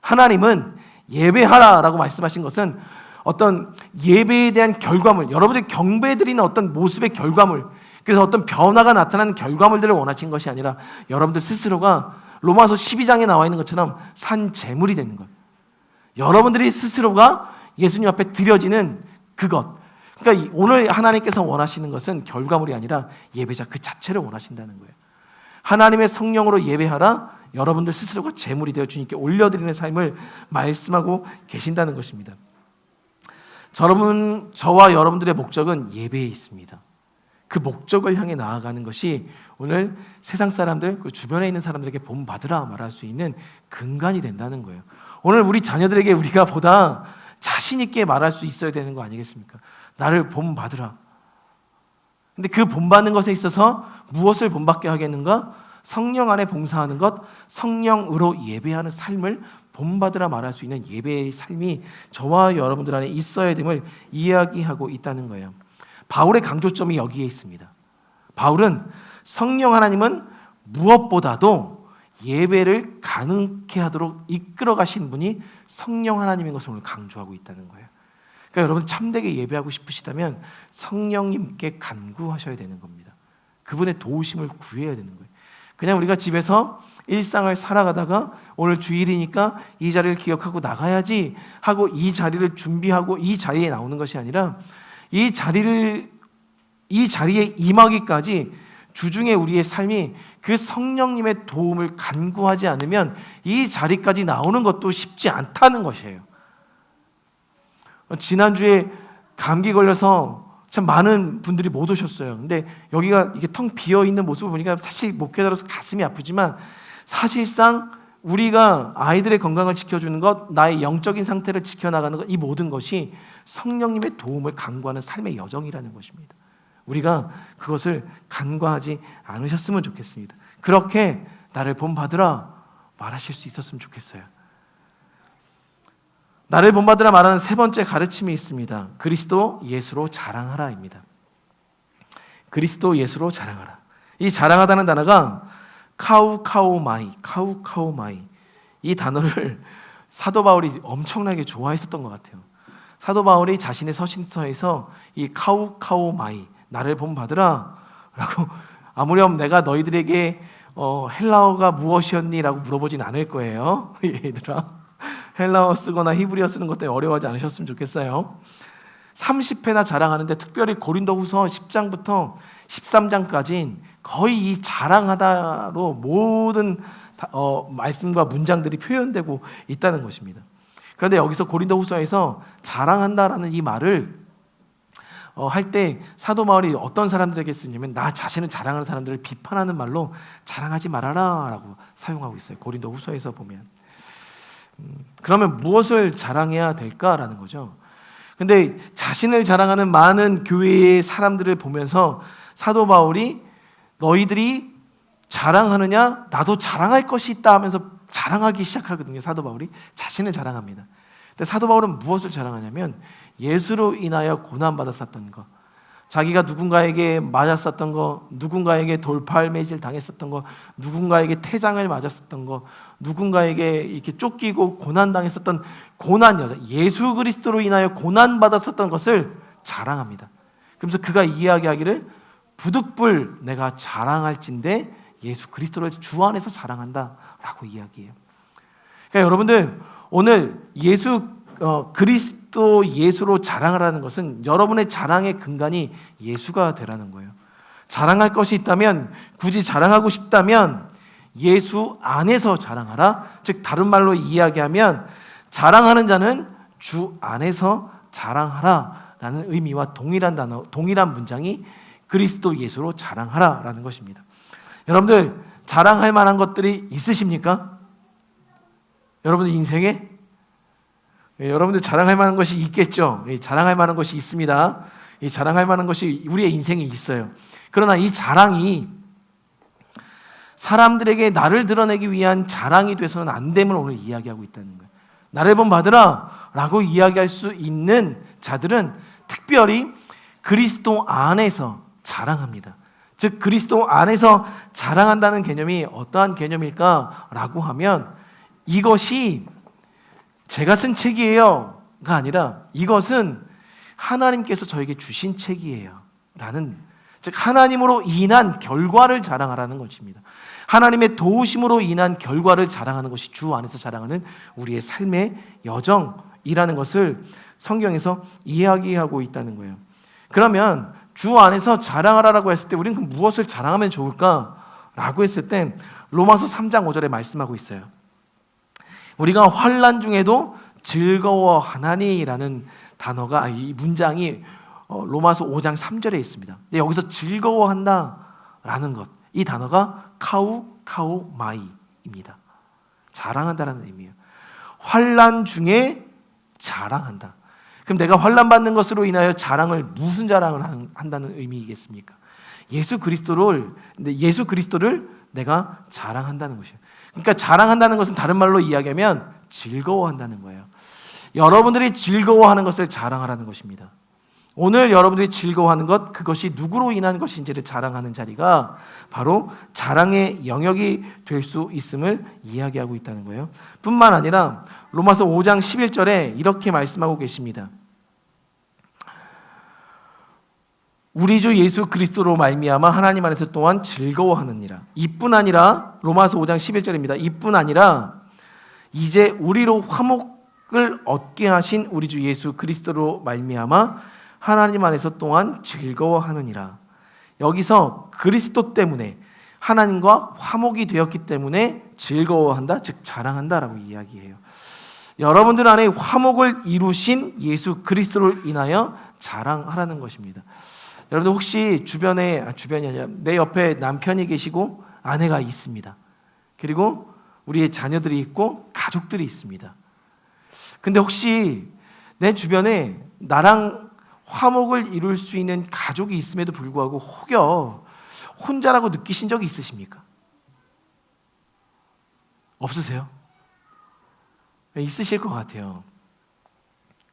하나님은 예배하라라고 말씀하신 것은 어떤 예배에 대한 결과물, 여러분들이 경배드리는 어떤 모습의 결과물, 그래서 어떤 변화가 나타나는 결과물들을 원하신 것이 아니라 여러분들 스스로가 로마서 12장에 나와 있는 것처럼 산 제물이 되는 것, 여러분들이 스스로가 예수님 앞에 드려지는 그것. 그러니까 오늘 하나님께서 원하시는 것은 결과물이 아니라 예배자 그 자체를 원하신다는 거예요. 하나님의 성령으로 예배하라. 여러분들 스스로가 제물이 되어 주님께 올려드리는 삶을 말씀하고 계신다는 것입니다. 저와 여러분들의 목적은 예배에 있습니다. 그 목적을 향해 나아가는 것이 오늘 세상 사람들, 그 주변에 있는 사람들에게 본받으라 말할 수 있는 근간이 된다는 거예요. 오늘 우리 자녀들에게 우리가 보다 자신 있게 말할 수 있어야 되는 거 아니겠습니까? 나를 본받으라. 근데 그 본받는 것에 있어서 무엇을 본받게 하겠는가? 성령 안에 봉사하는 것, 성령으로 예배하는 삶을 본받으라 말할 수 있는 예배의 삶이 저와 여러분들 안에 있어야 됨을 이야기하고 있다는 거예요. 바울의 강조점이 여기에 있습니다. 바울은 성령 하나님은 무엇보다도 예배를 가능케 하도록 이끌어 가신 분이 성령 하나님인 것을 오늘 강조하고 있다는 거예요. 그러니까 여러분 참되게 예배하고 싶으시다면 성령님께 간구하셔야 되는 겁니다. 그분의 도우심을 구해야 되는 거예요. 그냥 우리가 집에서 일상을 살아가다가 오늘 주일이니까 이 자리를 기억하고 나가야지 하고 이 자리를 준비하고 이 자리에 나오는 것이 아니라 이 자리에 임하기까지 주중에 우리의 삶이 그 성령님의 도움을 간구하지 않으면 이 자리까지 나오는 것도 쉽지 않다는 것이에요. 지난주에 감기 걸려서 참 많은 분들이 못 오셨어요. 근데 여기가 이게 텅 비어 있는 모습을 보니까 사실 목회자로서 가슴이 아프지만 사실상 우리가 아이들의 건강을 지켜주는 것, 나의 영적인 상태를 지켜나가는 것, 이 모든 것이 성령님의 도움을 간구하는 삶의 여정이라는 것입니다. 우리가 그것을 간과하지 않으셨으면 좋겠습니다. 그렇게 나를 본받으라 말하실 수 있었으면 좋겠어요. 나를 본받으라 말하는 세 번째 가르침이 있습니다. 그리스도 예수로 자랑하라입니다. 그리스도 예수로 자랑하라. 이 자랑하다는 단어가 카우카오마이, 이 단어를 사도 바울이 엄청나게 좋아했었던 것 같아요. 사도 바울이 자신의 서신서에서 이 카우카오마이, 나를 본받으라 라고, 아무렴 내가 너희들에게 헬라어가 무엇이었니? 라고 물어보진 않을 거예요. 얘들아, 헬라어 쓰거나 히브리어 쓰는 것 때문에 어려워하지 않으셨으면 좋겠어요. 30회나 자랑하는데 특별히 고린도후서 10장부터 13장까지는 거의 이 자랑하다로 모든 말씀과 문장들이 표현되고 있다는 것입니다. 그런데 여기서 고린도후서에서 자랑한다라는 이 말을 할 때 사도 바울이 어떤 사람들에게 쓰냐면 나 자신을 자랑하는 사람들을 비판하는 말로 자랑하지 말아라 라고 사용하고 있어요. 고린도후서에서 보면. 그러면 무엇을 자랑해야 될까라는 거죠. 근데 자신을 자랑하는 많은 교회의 사람들을 보면서 사도 바울이 너희들이 자랑하느냐? 나도 자랑할 것이 있다 하면서 자랑하기 시작하거든요. 사도 바울이 자신을 자랑합니다. 근데 사도 바울은 무엇을 자랑하냐면 예수로 인하여 고난받았었던 것, 자기가 누군가에게 맞았었던 거, 누군가에게 돌팔매질 당했었던 거, 누군가에게 태장을 맞았었던 거, 누군가에게 이렇게 쫓기고 고난당했었던 고난 여정, 예수 그리스도로 인하여 고난받았었던 것을 자랑합니다. 그러면서 그가 이야기하기를 부득불 내가 자랑할진대 예수 그리스도를 주 안에서 자랑한다라고 이야기해요. 그러니까 여러분들 오늘 그리스도 예수로 자랑하라는 것은 여러분의 자랑의 근간이 예수가 되라는 거예요. 자랑할 것이 있다면, 굳이 자랑하고 싶다면 예수 안에서 자랑하라. 즉 다른 말로 이야기하면 자랑하는 자는 주 안에서 자랑하라라는 의미와 동일한 단어, 동일한 문장이 그리스도 예수로 자랑하라라는 것입니다. 여러분들 자랑할 만한 것들이 있으십니까? 여러분들 인생에 여러분들 자랑할 만한 것이 있겠죠. 자랑할 만한 것이 있습니다. 자랑할 만한 것이 우리의 인생에 있어요. 그러나 이 자랑이 사람들에게 나를 드러내기 위한 자랑이 돼서는 안 됨을 오늘 이야기하고 있다는 거예요. 나를 본받으라 라고 이야기할 수 있는 자들은 특별히 그리스도 안에서 자랑합니다. 즉 그리스도 안에서 자랑한다는 개념이 어떠한 개념일까 라고 하면 이것이 제가 쓴 책이에요가 아니라 이것은 하나님께서 저에게 주신 책이에요 라는, 즉 하나님으로 인한 결과를 자랑하라는 것입니다. 하나님의 도우심으로 인한 결과를 자랑하는 것이 주 안에서 자랑하는 우리의 삶의 여정이라는 것을 성경에서 이야기하고 있다는 거예요. 그러면 주 안에서 자랑하라고 했을 때 우리는 무엇을 자랑하면 좋을까라고 라고 했을 때 로마서 3장 5절에 말씀하고 있어요. 우리가 환난 중에도 즐거워하나니라는 단어가, 이 문장이 로마서 5장 3절에 있습니다. 근데 여기서 즐거워한다라는 것, 이 단어가 카우마이입니다. 자랑한다라는 의미예요. 환난 중에 자랑한다. 그럼 내가 환난 받는 것으로 인하여 자랑을, 무슨 자랑을 한다는 의미이겠습니까? 예수 그리스도를 내가 자랑한다는 것이에요. 그러니까 자랑한다는 것은 다른 말로 이야기하면 즐거워한다는 거예요. 여러분들이 즐거워하는 것을 자랑하라는 것입니다. 오늘 여러분들이 즐거워하는 것, 그것이 누구로 인한 것인지를 자랑하는 자리가 바로 자랑의 영역이 될 수 있음을 이야기하고 있다는 거예요. 뿐만 아니라 로마서 5장 11절에 이렇게 말씀하고 계십니다. 우리 주 예수 그리스도로 말미암아 하나님 안에서 또한 즐거워하느니라. 이뿐 아니라, 로마서 5장 11절입니다. 이뿐 아니라 이제 우리로 화목을 얻게 하신 우리 주 예수 그리스도로 말미암아 하나님 안에서 또한 즐거워하느니라. 여기서 그리스도 때문에, 하나님과 화목이 되었기 때문에 즐거워한다, 즉 자랑한다라고 이야기해요. 여러분들 안에 화목을 이루신 예수 그리스도를 인하여 자랑하라는 것입니다. 여러분들 혹시 주변이 아니라 내 옆에 남편이 계시고 아내가 있습니다. 그리고 우리의 자녀들이 있고 가족들이 있습니다. 근데 혹시 내 주변에 나랑 화목을 이룰 수 있는 가족이 있음에도 불구하고 혹여 혼자라고 느끼신 적이 있으십니까? 없으세요? 있으실 것 같아요.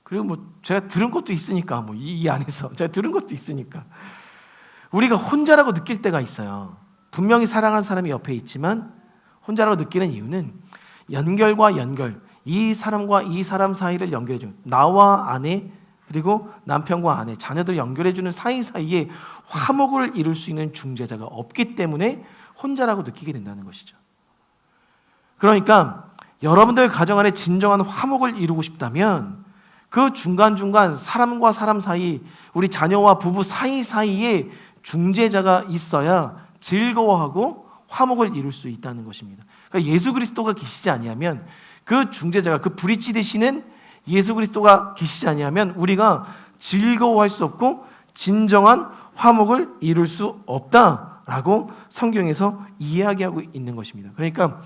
그리고 제가 들은 것도 있으니까, 이 안에서 제가 들은 것도 있으니까 우리가 혼자라고 느낄 때가 있어요. 분명히 사랑하는 사람이 옆에 있지만 혼자라고 느끼는 이유는 연결과 연결, 이 사람과 이 사람 사이를 연결해주는, 나와 아내, 그리고 남편과 아내, 자녀들 연결해주는 사이사이에 화목을 이룰 수 있는 중재자가 없기 때문에 혼자라고 느끼게 된다는 것이죠. 그러니까 여러분들 가정 안에 진정한 화목을 이루고 싶다면 그 중간중간 사람과 사람 사이, 우리 자녀와 부부 사이사이에 중재자가 있어야 즐거워하고 화목을 이룰 수 있다는 것입니다. 그러니까 예수 그리스도가 계시지 아니하면, 그 중재자가, 그 브릿지 되시는 예수 그리스도가 계시지 아니하면 우리가 즐거워할 수 없고 진정한 화목을 이룰 수 없다라고 성경에서 이야기하고 있는 것입니다. 그러니까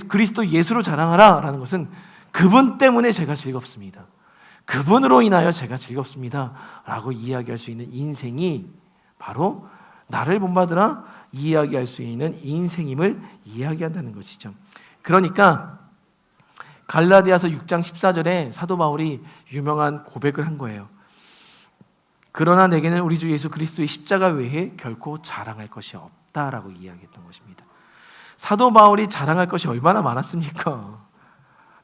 그리스도 예수로 자랑하라라는 것은 그분 때문에 제가 즐겁습니다, 그분으로 인하여 제가 즐겁습니다 라고 이야기할 수 있는 인생이 바로 나를 본받으라 이야기할 수 있는 인생임을 이야기한다는 것이죠. 그러니까 갈라디아서 6장 14절에 사도 바울이 유명한 고백을 한 거예요. 그러나 내게는 우리 주 예수 그리스도의 십자가 외에 결코 자랑할 것이 없다라고 이야기했던 것입니다. 사도 바울이 자랑할 것이 얼마나 많았습니까?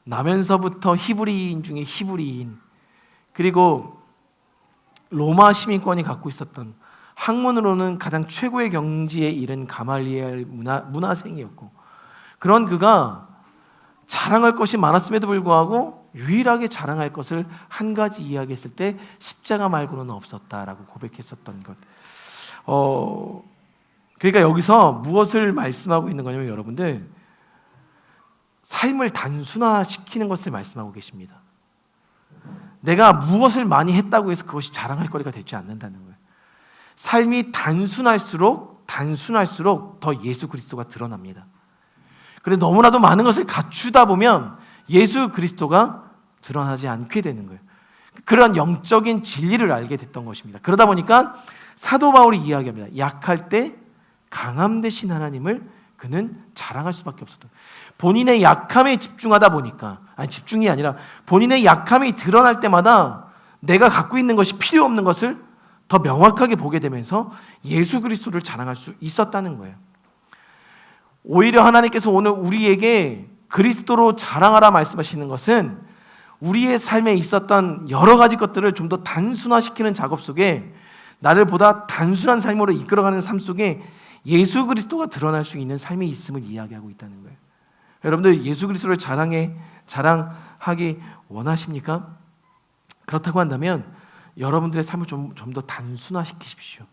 나면서부터 히브리인 중에 히브리인, 그리고 로마 시민권이 갖고 있었던, 학문으로는 가장 최고의 경지에 이른 가말리엘 문화생이었고, 그런 그가 자랑할 것이 많았음에도 불구하고 유일하게 자랑할 것을 한 가지 이야기했을 때 십자가 말고는 없었다라고 고백했었던 것. 그러니까 여기서 무엇을 말씀하고 있는 거냐면, 여러분들 삶을 단순화시키는 것을 말씀하고 계십니다. 내가 무엇을 많이 했다고 해서 그것이 자랑할 거리가 되지 않는다는 거예요. 삶이 단순할수록 더 예수 그리스도가 드러납니다. 그런데 너무나도 많은 것을 갖추다 보면 예수 그리스도가 드러나지 않게 되는 거예요. 그런 영적인 진리를 알게 됐던 것입니다. 그러다 보니까 사도 바울이 이야기합니다. 약할 때 강함 되신 하나님을 그는 자랑할 수밖에 없었던, 본인의 약함에 집중하다 보니까, 집중이 아니라 본인의 약함이 드러날 때마다 내가 갖고 있는 것이 필요 없는 것을 더 명확하게 보게 되면서 예수 그리스도를 자랑할 수 있었다는 거예요. 오히려 하나님께서 오늘 우리에게 그리스도로 자랑하라 말씀하시는 것은 우리의 삶에 있었던 여러 가지 것들을 좀 더 단순화시키는 작업 속에, 나를 보다 단순한 삶으로 이끌어가는 삶 속에 예수 그리스도가 드러날 수 있는 삶이 있음을 이야기하고 있다는 거예요. 여러분들 예수 그리스도를 자랑하기 원하십니까? 그렇다고 한다면 여러분들의 삶을 좀 더 단순화시키십시오.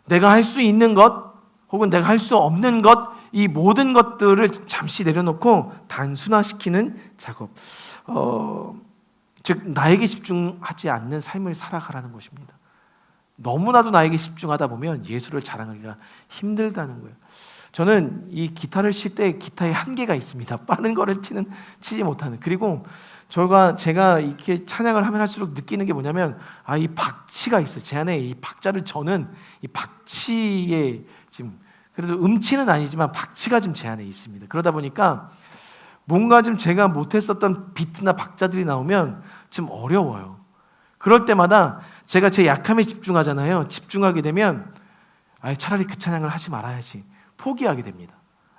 내가 할 수 있는 것, 혹은 내가 할 수 없는 것, 이 모든 것들을 잠시 내려놓고 단순화시키는 작업. 즉 나에게 집중하지 않는 삶을 살아가라는 것입니다. 너무나도 나에게 집중하다 보면 예수를 자랑하기가 힘들다는 거예요. 저는 이 기타를 칠 때 기타에 한계가 있습니다. 빠른 거를 치지 못하는. 그리고 제가 이렇게 찬양을 하면 할수록 느끼는 게 뭐냐면 이 박치가 있어요. 제 안에 이 박자를 저는 이 박치에 지금 그래도 음치는 아니지만 박치가 좀 제 안에 있습니다. 그러다 보니까 뭔가 좀 제가 못했었던 비트나 박자들이 나오면 좀 어려워요. 그럴 때마다 제가 제 약함에 집중하잖아요. 집중하게 되면 차라리 그 찬양을 하지 말아야지. 포기하게 됩니다.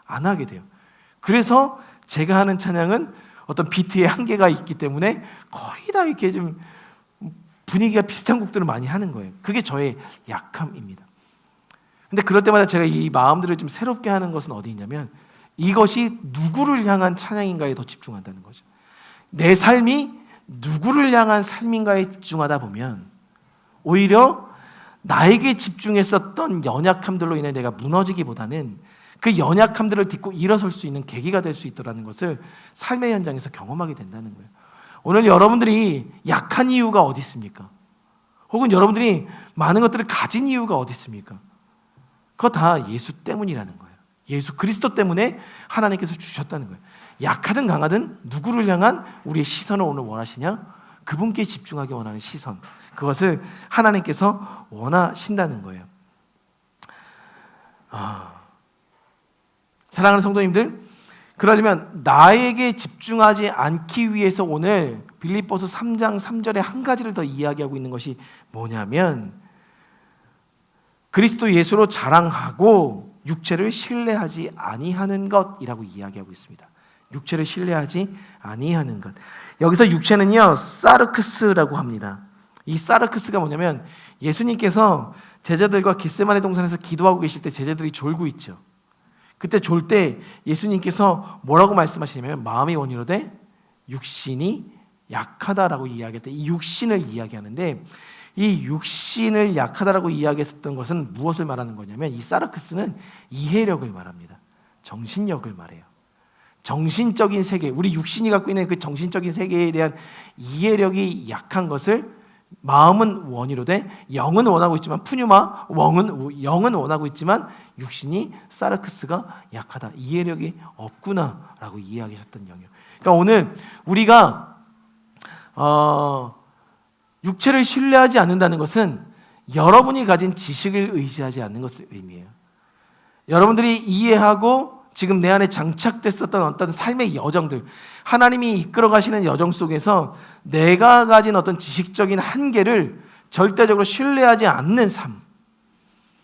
안 하게 돼요. 그래서 제가 하는 찬양은 어떤 비트의 한계가 있기 때문에 거의 다 이렇게 좀 분위기가 비슷한 곡들을 많이 하는 거예요. 그게 저의 약함입니다. 근데 그럴 때마다 제가 이 마음들을 좀 새롭게 하는 것은 어디 있냐면 이것이 누구를 향한 찬양인가에 더 집중한다는 거죠. 내 삶이 누구를 향한 삶인가에 집중하다 보면 오히려 나에게 집중했었던 연약함들로 인해 내가 무너지기보다는 그 연약함들을 딛고 일어설 수 있는 계기가 될 수 있다는 것을 삶의 현장에서 경험하게 된다는 거예요. 오늘 여러분들이 약한 이유가 어디 있습니까? 혹은 여러분들이 많은 것들을 가진 이유가 어디 있습니까? 그거 다 예수 때문이라는 거예요. 예수 그리스도 때문에 하나님께서 주셨다는 거예요. 약하든 강하든 누구를 향한 우리의 시선을 오늘 원하시냐? 그분께 집중하기 원하는 시선. 그것을 하나님께서 원하신다는 거예요. 사랑하는 성도님들, 그러려면 나에게 집중하지 않기 위해서 오늘 빌립보서 3장 3절에 한 가지를 더 이야기하고 있는 것이 뭐냐면 그리스도 예수로 자랑하고 육체를 신뢰하지 아니하는 것이라고 이야기하고 있습니다. 육체를 신뢰하지 아니하는 것. 여기서 육체는요 사르크스라고 합니다. 이 사르크스가 뭐냐면 예수님께서 제자들과 겟세마네 동산에서 기도하고 계실 때 제자들이 졸고 있죠. 그때 졸 때 예수님께서 뭐라고 말씀하시냐면 마음이 원이로되 육신이 약하다라고 이야기할 때 이 육신을 이야기하는데 이 육신을 약하다라고 이야기했었던 것은 무엇을 말하는 거냐면 이 사르크스는 이해력을 말합니다. 정신력을 말해요. 정신적인 세계, 우리 육신이 갖고 있는 그 정신적인 세계에 대한 이해력이 약한 것을 마음은 원이로되 영은 원하고 있지만 푸뉴마 영은 원하고 있지만 육신이 사르크스가 약하다. 이해력이 없구나라고 이야기하셨던 영역. 그러니까 오늘 우리가 육체를 신뢰하지 않는다는 것은 여러분이 가진 지식을 의지하지 않는 것을 의미해요. 여러분들이 이해하고 지금 내 안에 장착됐었던 어떤 삶의 여정들, 하나님이 이끌어 가시는 여정 속에서 내가 가진 어떤 지식적인 한계를 절대적으로 신뢰하지 않는 삶.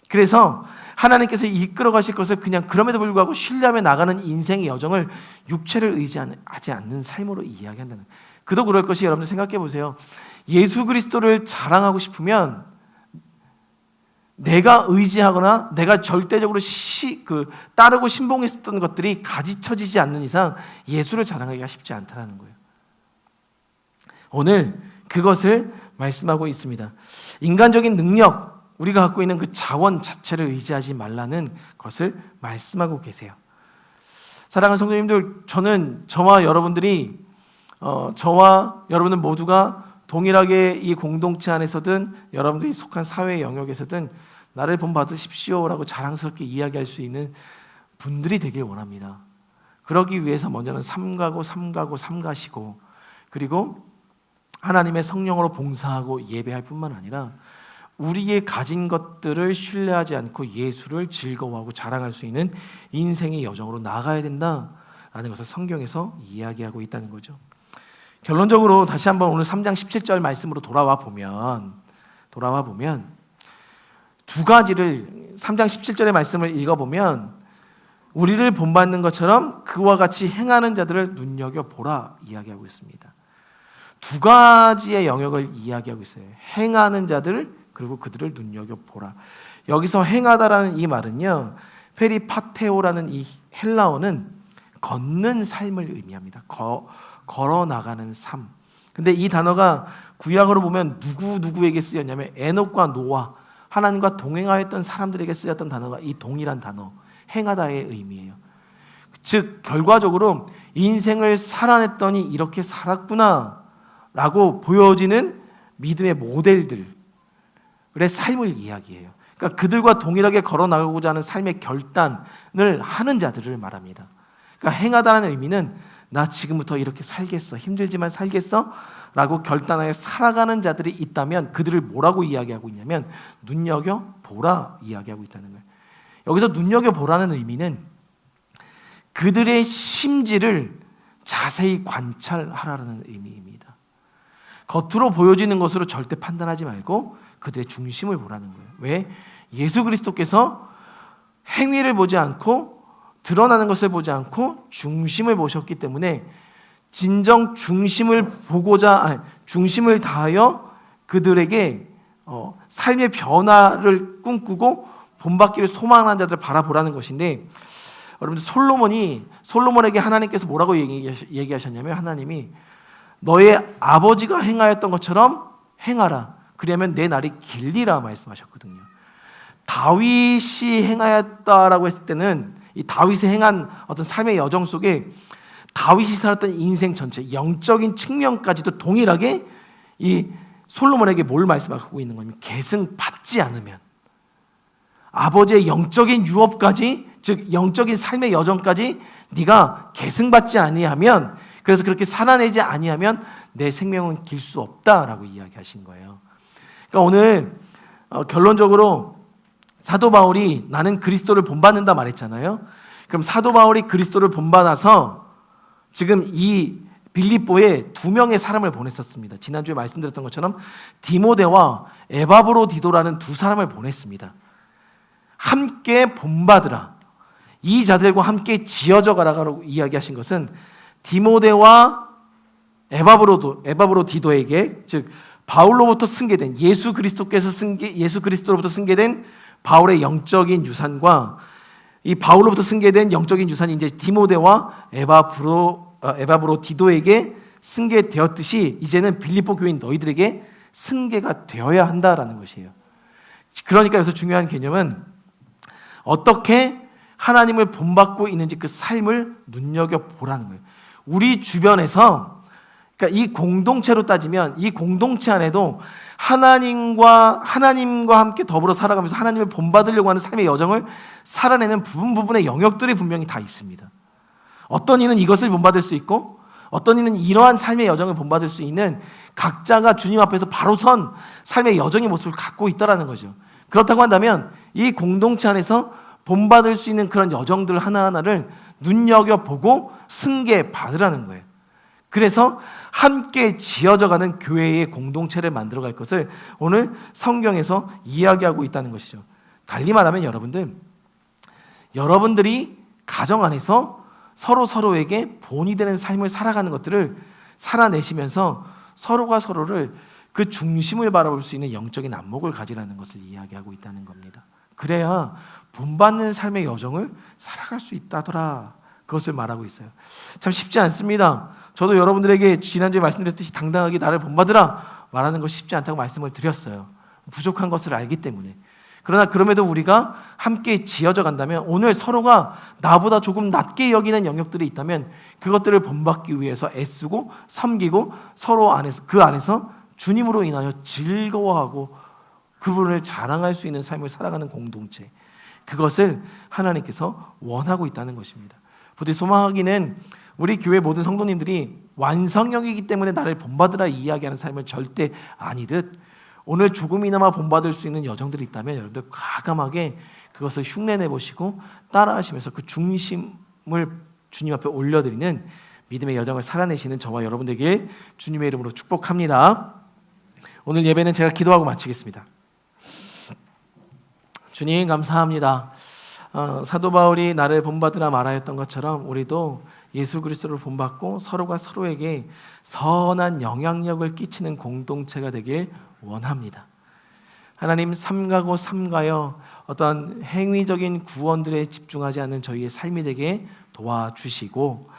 그래서 하나님께서 이끌어 가실 것을 그냥 그럼에도 불구하고 신뢰하며 나가는 인생의 여정을 육체를 의지하지 않는 삶으로 이야기한다는 거예요. 그도 그럴 것이 여러분들 생각해 보세요. 예수 그리스도를 자랑하고 싶으면 내가 의지하거나 내가 절대적으로 따르고 신봉했었던 것들이 가지쳐지지 않는 이상 예수를 자랑하기가 쉽지 않다는 거예요. 오늘 그것을 말씀하고 있습니다. 인간적인 능력, 우리가 갖고 있는 그 자원 자체를 의지하지 말라는 것을 말씀하고 계세요. 사랑하는 성도님들, 저와 여러분들이 저와 여러분들 모두가 동일하게 이 공동체 안에서든 여러분들이 속한 사회 영역에서든 나를 본받으십시오라고 자랑스럽게 이야기할 수 있는 분들이 되길 원합니다. 그러기 위해서 먼저는 삼가시고 그리고 하나님의 성령으로 봉사하고 예배할 뿐만 아니라 우리의 가진 것들을 신뢰하지 않고 예수를 즐거워하고 자랑할 수 있는 인생의 여정으로 나아가야 된다라는 것을 성경에서 이야기하고 있다는 거죠. 결론적으로 다시 한번 오늘 3장 17절 말씀으로 돌아와 보면 두 가지를 3장 17절의 말씀을 읽어보면 우리를 본받는 것처럼 그와 같이 행하는 자들을 눈여겨보라 이야기하고 있습니다. 두 가지의 영역을 이야기하고 있어요. 행하는 자들 그리고 그들을 눈여겨보라. 여기서 행하다라는 이 말은요 페리파테오라는 이 헬라어는 걷는 삶을 의미합니다. 걸어나가는 삶. 근데 이 단어가 구약으로 보면 누구에게 쓰였냐면 에녹과 노아 하나님과 동행하였던 사람들에게 쓰였던 단어가 이 동일한 단어, 행하다의 의미예요. 즉 결과적으로 인생을 살아냈더니 이렇게 살았구나 라고 보여지는 믿음의 모델들의 삶을 이야기해요. 그러니까 그들과 동일하게 걸어나가고자 하는 삶의 결단을 하는 자들을 말합니다. 그러니까 행하다는 의미는 나 지금부터 이렇게 살겠어, 힘들지만 살겠어 라고 결단하여 살아가는 자들이 있다면 그들을 뭐라고 이야기하고 있냐면 눈여겨보라 이야기하고 있다는 거예요. 여기서 눈여겨보라는 의미는 그들의 심지를 자세히 관찰하라는 의미입니다. 겉으로 보여지는 것으로 절대 판단하지 말고 그들의 중심을 보라는 거예요. 왜? 예수 그리스도께서 행위를 보지 않고 드러나는 것을 보지 않고 중심을 보셨기 때문에 진정 중심을 중심을 다하여 그들에게 삶의 변화를 꿈꾸고 본받기를 소망하는 자들을 바라보라는 것인데, 여러분들 솔로몬에게 하나님께서 뭐라고 얘기하셨냐면 하나님이 너의 아버지가 행하였던 것처럼 행하라. 그러면 내 날이 길리라 말씀하셨거든요. 다윗이 행하였다라고 했을 때는 이 다윗이 행한 어떤 삶의 여정 속에 다윗이 살았던 인생 전체 영적인 측면까지도 동일하게 이 솔로몬에게 뭘 말씀하고 있는 거냐면 계승받지 않으면 아버지의 영적인 유업까지, 즉 영적인 삶의 여정까지 네가 계승받지 아니하면, 그래서 그렇게 살아내지 아니하면 내 생명은 길 수 없다라고 이야기하신 거예요. 그러니까 오늘 결론적으로 사도 바울이 나는 그리스도를 본받는다 말했잖아요. 그럼 사도 바울이 그리스도를 본받아서 지금 이 빌립보에 2명의 사람을 보냈었습니다. 지난주에 말씀드렸던 것처럼 디모데와 에바브로디도라는 2사람을 보냈습니다. 함께 본받으라. 이 자들과 함께 지어져 가라고 이야기하신 것은 디모데와 에바브로디도에게, 즉 바울로부터 승계된 예수 그리스도로부터 승계된 바울의 영적인 유산과 이 바울로부터 승계된 영적인 유산이 이제 디모데와 에바브로디도에게 승계되었듯이 이제는 빌립보 교인 너희들에게 승계가 되어야 한다라는 것이에요. 그러니까 여기서 중요한 개념은 어떻게 하나님을 본받고 있는지 그 삶을 눈여겨보라는 거예요. 우리 주변에서, 그러니까 이 공동체로 따지면 이 공동체 안에도 하나님과 함께 더불어 살아가면서 하나님을 본받으려고 하는 삶의 여정을 살아내는 부분의 영역들이 분명히 다 있습니다. 어떤 이는 이것을 본받을 수 있고 어떤 이는 이러한 삶의 여정을 본받을 수 있는 각자가 주님 앞에서 바로 선 삶의 여정의 모습을 갖고 있다는 거죠. 그렇다고 한다면 이 공동체 안에서 본받을 수 있는 그런 여정들 하나하나를 눈여겨보고 승계받으라는 거예요. 그래서 함께 지어져가는 교회의 공동체를 만들어갈 것을 오늘 성경에서 이야기하고 있다는 것이죠. 달리 말하면 여러분들이 가정 안에서 서로에게 본이 되는 삶을 살아가는 것들을 살아내시면서 서로가 서로를 그 중심을 바라볼 수 있는 영적인 안목을 가지라는 것을 이야기하고 있다는 겁니다. 그래야 본받는 삶의 여정을 살아갈 수 있다더라, 그것을 말하고 있어요. 참 쉽지 않습니다. 저도 여러분들에게 지난주에 말씀드렸듯이 당당하게 나를 본받으라 말하는 것이 쉽지 않다고 말씀을 드렸어요. 부족한 것을 알기 때문에. 그러나 그럼에도 우리가 함께 지어져 간다면, 오늘 서로가 나보다 조금 낮게 여기는 영역들이 있다면 그것들을 본받기 위해서 애쓰고 섬기고 서로 그 안에서 주님으로 인하여 즐거워하고 그분을 자랑할 수 있는 삶을 살아가는 공동체, 그것을 하나님께서 원하고 있다는 것입니다. 부디 소망하기는 우리 교회 모든 성도님들이 완성형이기 때문에 나를 본받으라 이야기하는 삶을 절대 아니듯, 오늘 조금이나마 본받을 수 있는 여정들이 있다면 여러분들 과감하게 그것을 흉내내 보시고 따라하시면서 그 중심을 주님 앞에 올려드리는 믿음의 여정을 살아내시는 저와 여러분 되길 주님의 이름으로 축복합니다. 오늘 예배는 제가 기도하고 마치겠습니다. 주님 감사합니다. 사도 바울이 나를 본받으라 말하였던 것처럼 우리도 예수 그리스도를 본받고 서로가 서로에게 선한 영향력을 끼치는 공동체가 되길 원합니다. 하나님, 삼가고 삼가여 어떤 행위적인 구원들에 집중하지 않는 저희의 삶이 되게 도와주시고,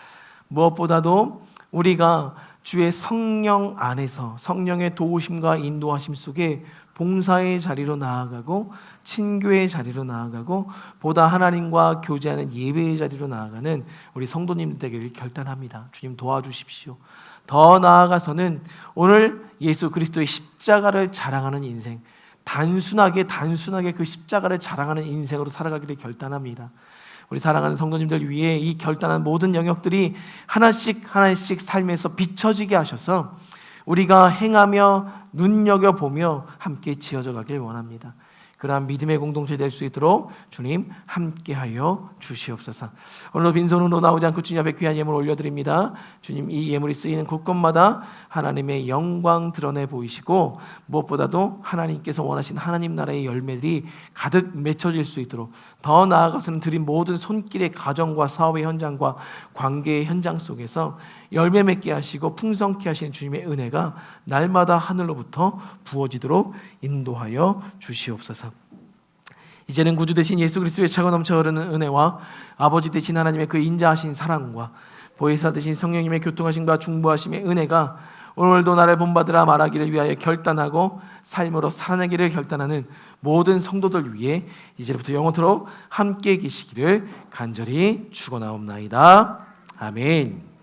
무엇보다도 우리가 주의 성령 안에서 성령의 도우심과 인도하심 속에 봉사의 자리로 나아가고 친교의 자리로 나아가고 보다 하나님과 교제하는 예배의 자리로 나아가는 우리 성도님들 되기를 결단합니다. 주님 도와주십시오. 더 나아가서는 오늘 예수 그리스도의 십자가를 자랑하는 인생, 단순하게 그 십자가를 자랑하는 인생으로 살아가기를 결단합니다. 우리 사랑하는 성도님들 위해 이 결단한 모든 영역들이 하나씩 삶에서 비춰지게 하셔서 우리가 행하며 눈여겨보며 함께 지어져 가길 원합니다. 그러한 믿음의 공동체 될 수 있도록 주님 함께하여 주시옵소서. 오늘도 빈손으로 나오지 않고 주님 앞에 귀한 예물 올려드립니다. 주님, 이 예물이 쓰이는 곳곳마다 하나님의 영광 드러내 보이시고 무엇보다도 하나님께서 원하신 하나님 나라의 열매들이 가득 맺혀질 수 있도록, 더 나아가서는 드린 모든 손길의 가정과 사업의 현장과 관계의 현장 속에서 열매 맺게 하시고 풍성케 하시는 주님의 은혜가 날마다 하늘로부터 부어지도록 인도하여 주시옵소서. 이제는 구주 되신 예수 그리스도의 차고 넘쳐 흐르는 은혜와 아버지 되신 하나님의 그 인자하신 사랑과 보혜사 되신 성령님의 교통하심과 중보하심의 은혜가 오늘도 나를 본받으라 말하기를 위하여 결단하고 삶으로 살아내기를 결단하는 모든 성도들 위해 이제부터 영원토록 함께 계시기를 간절히 축원하옵나이다. 아멘.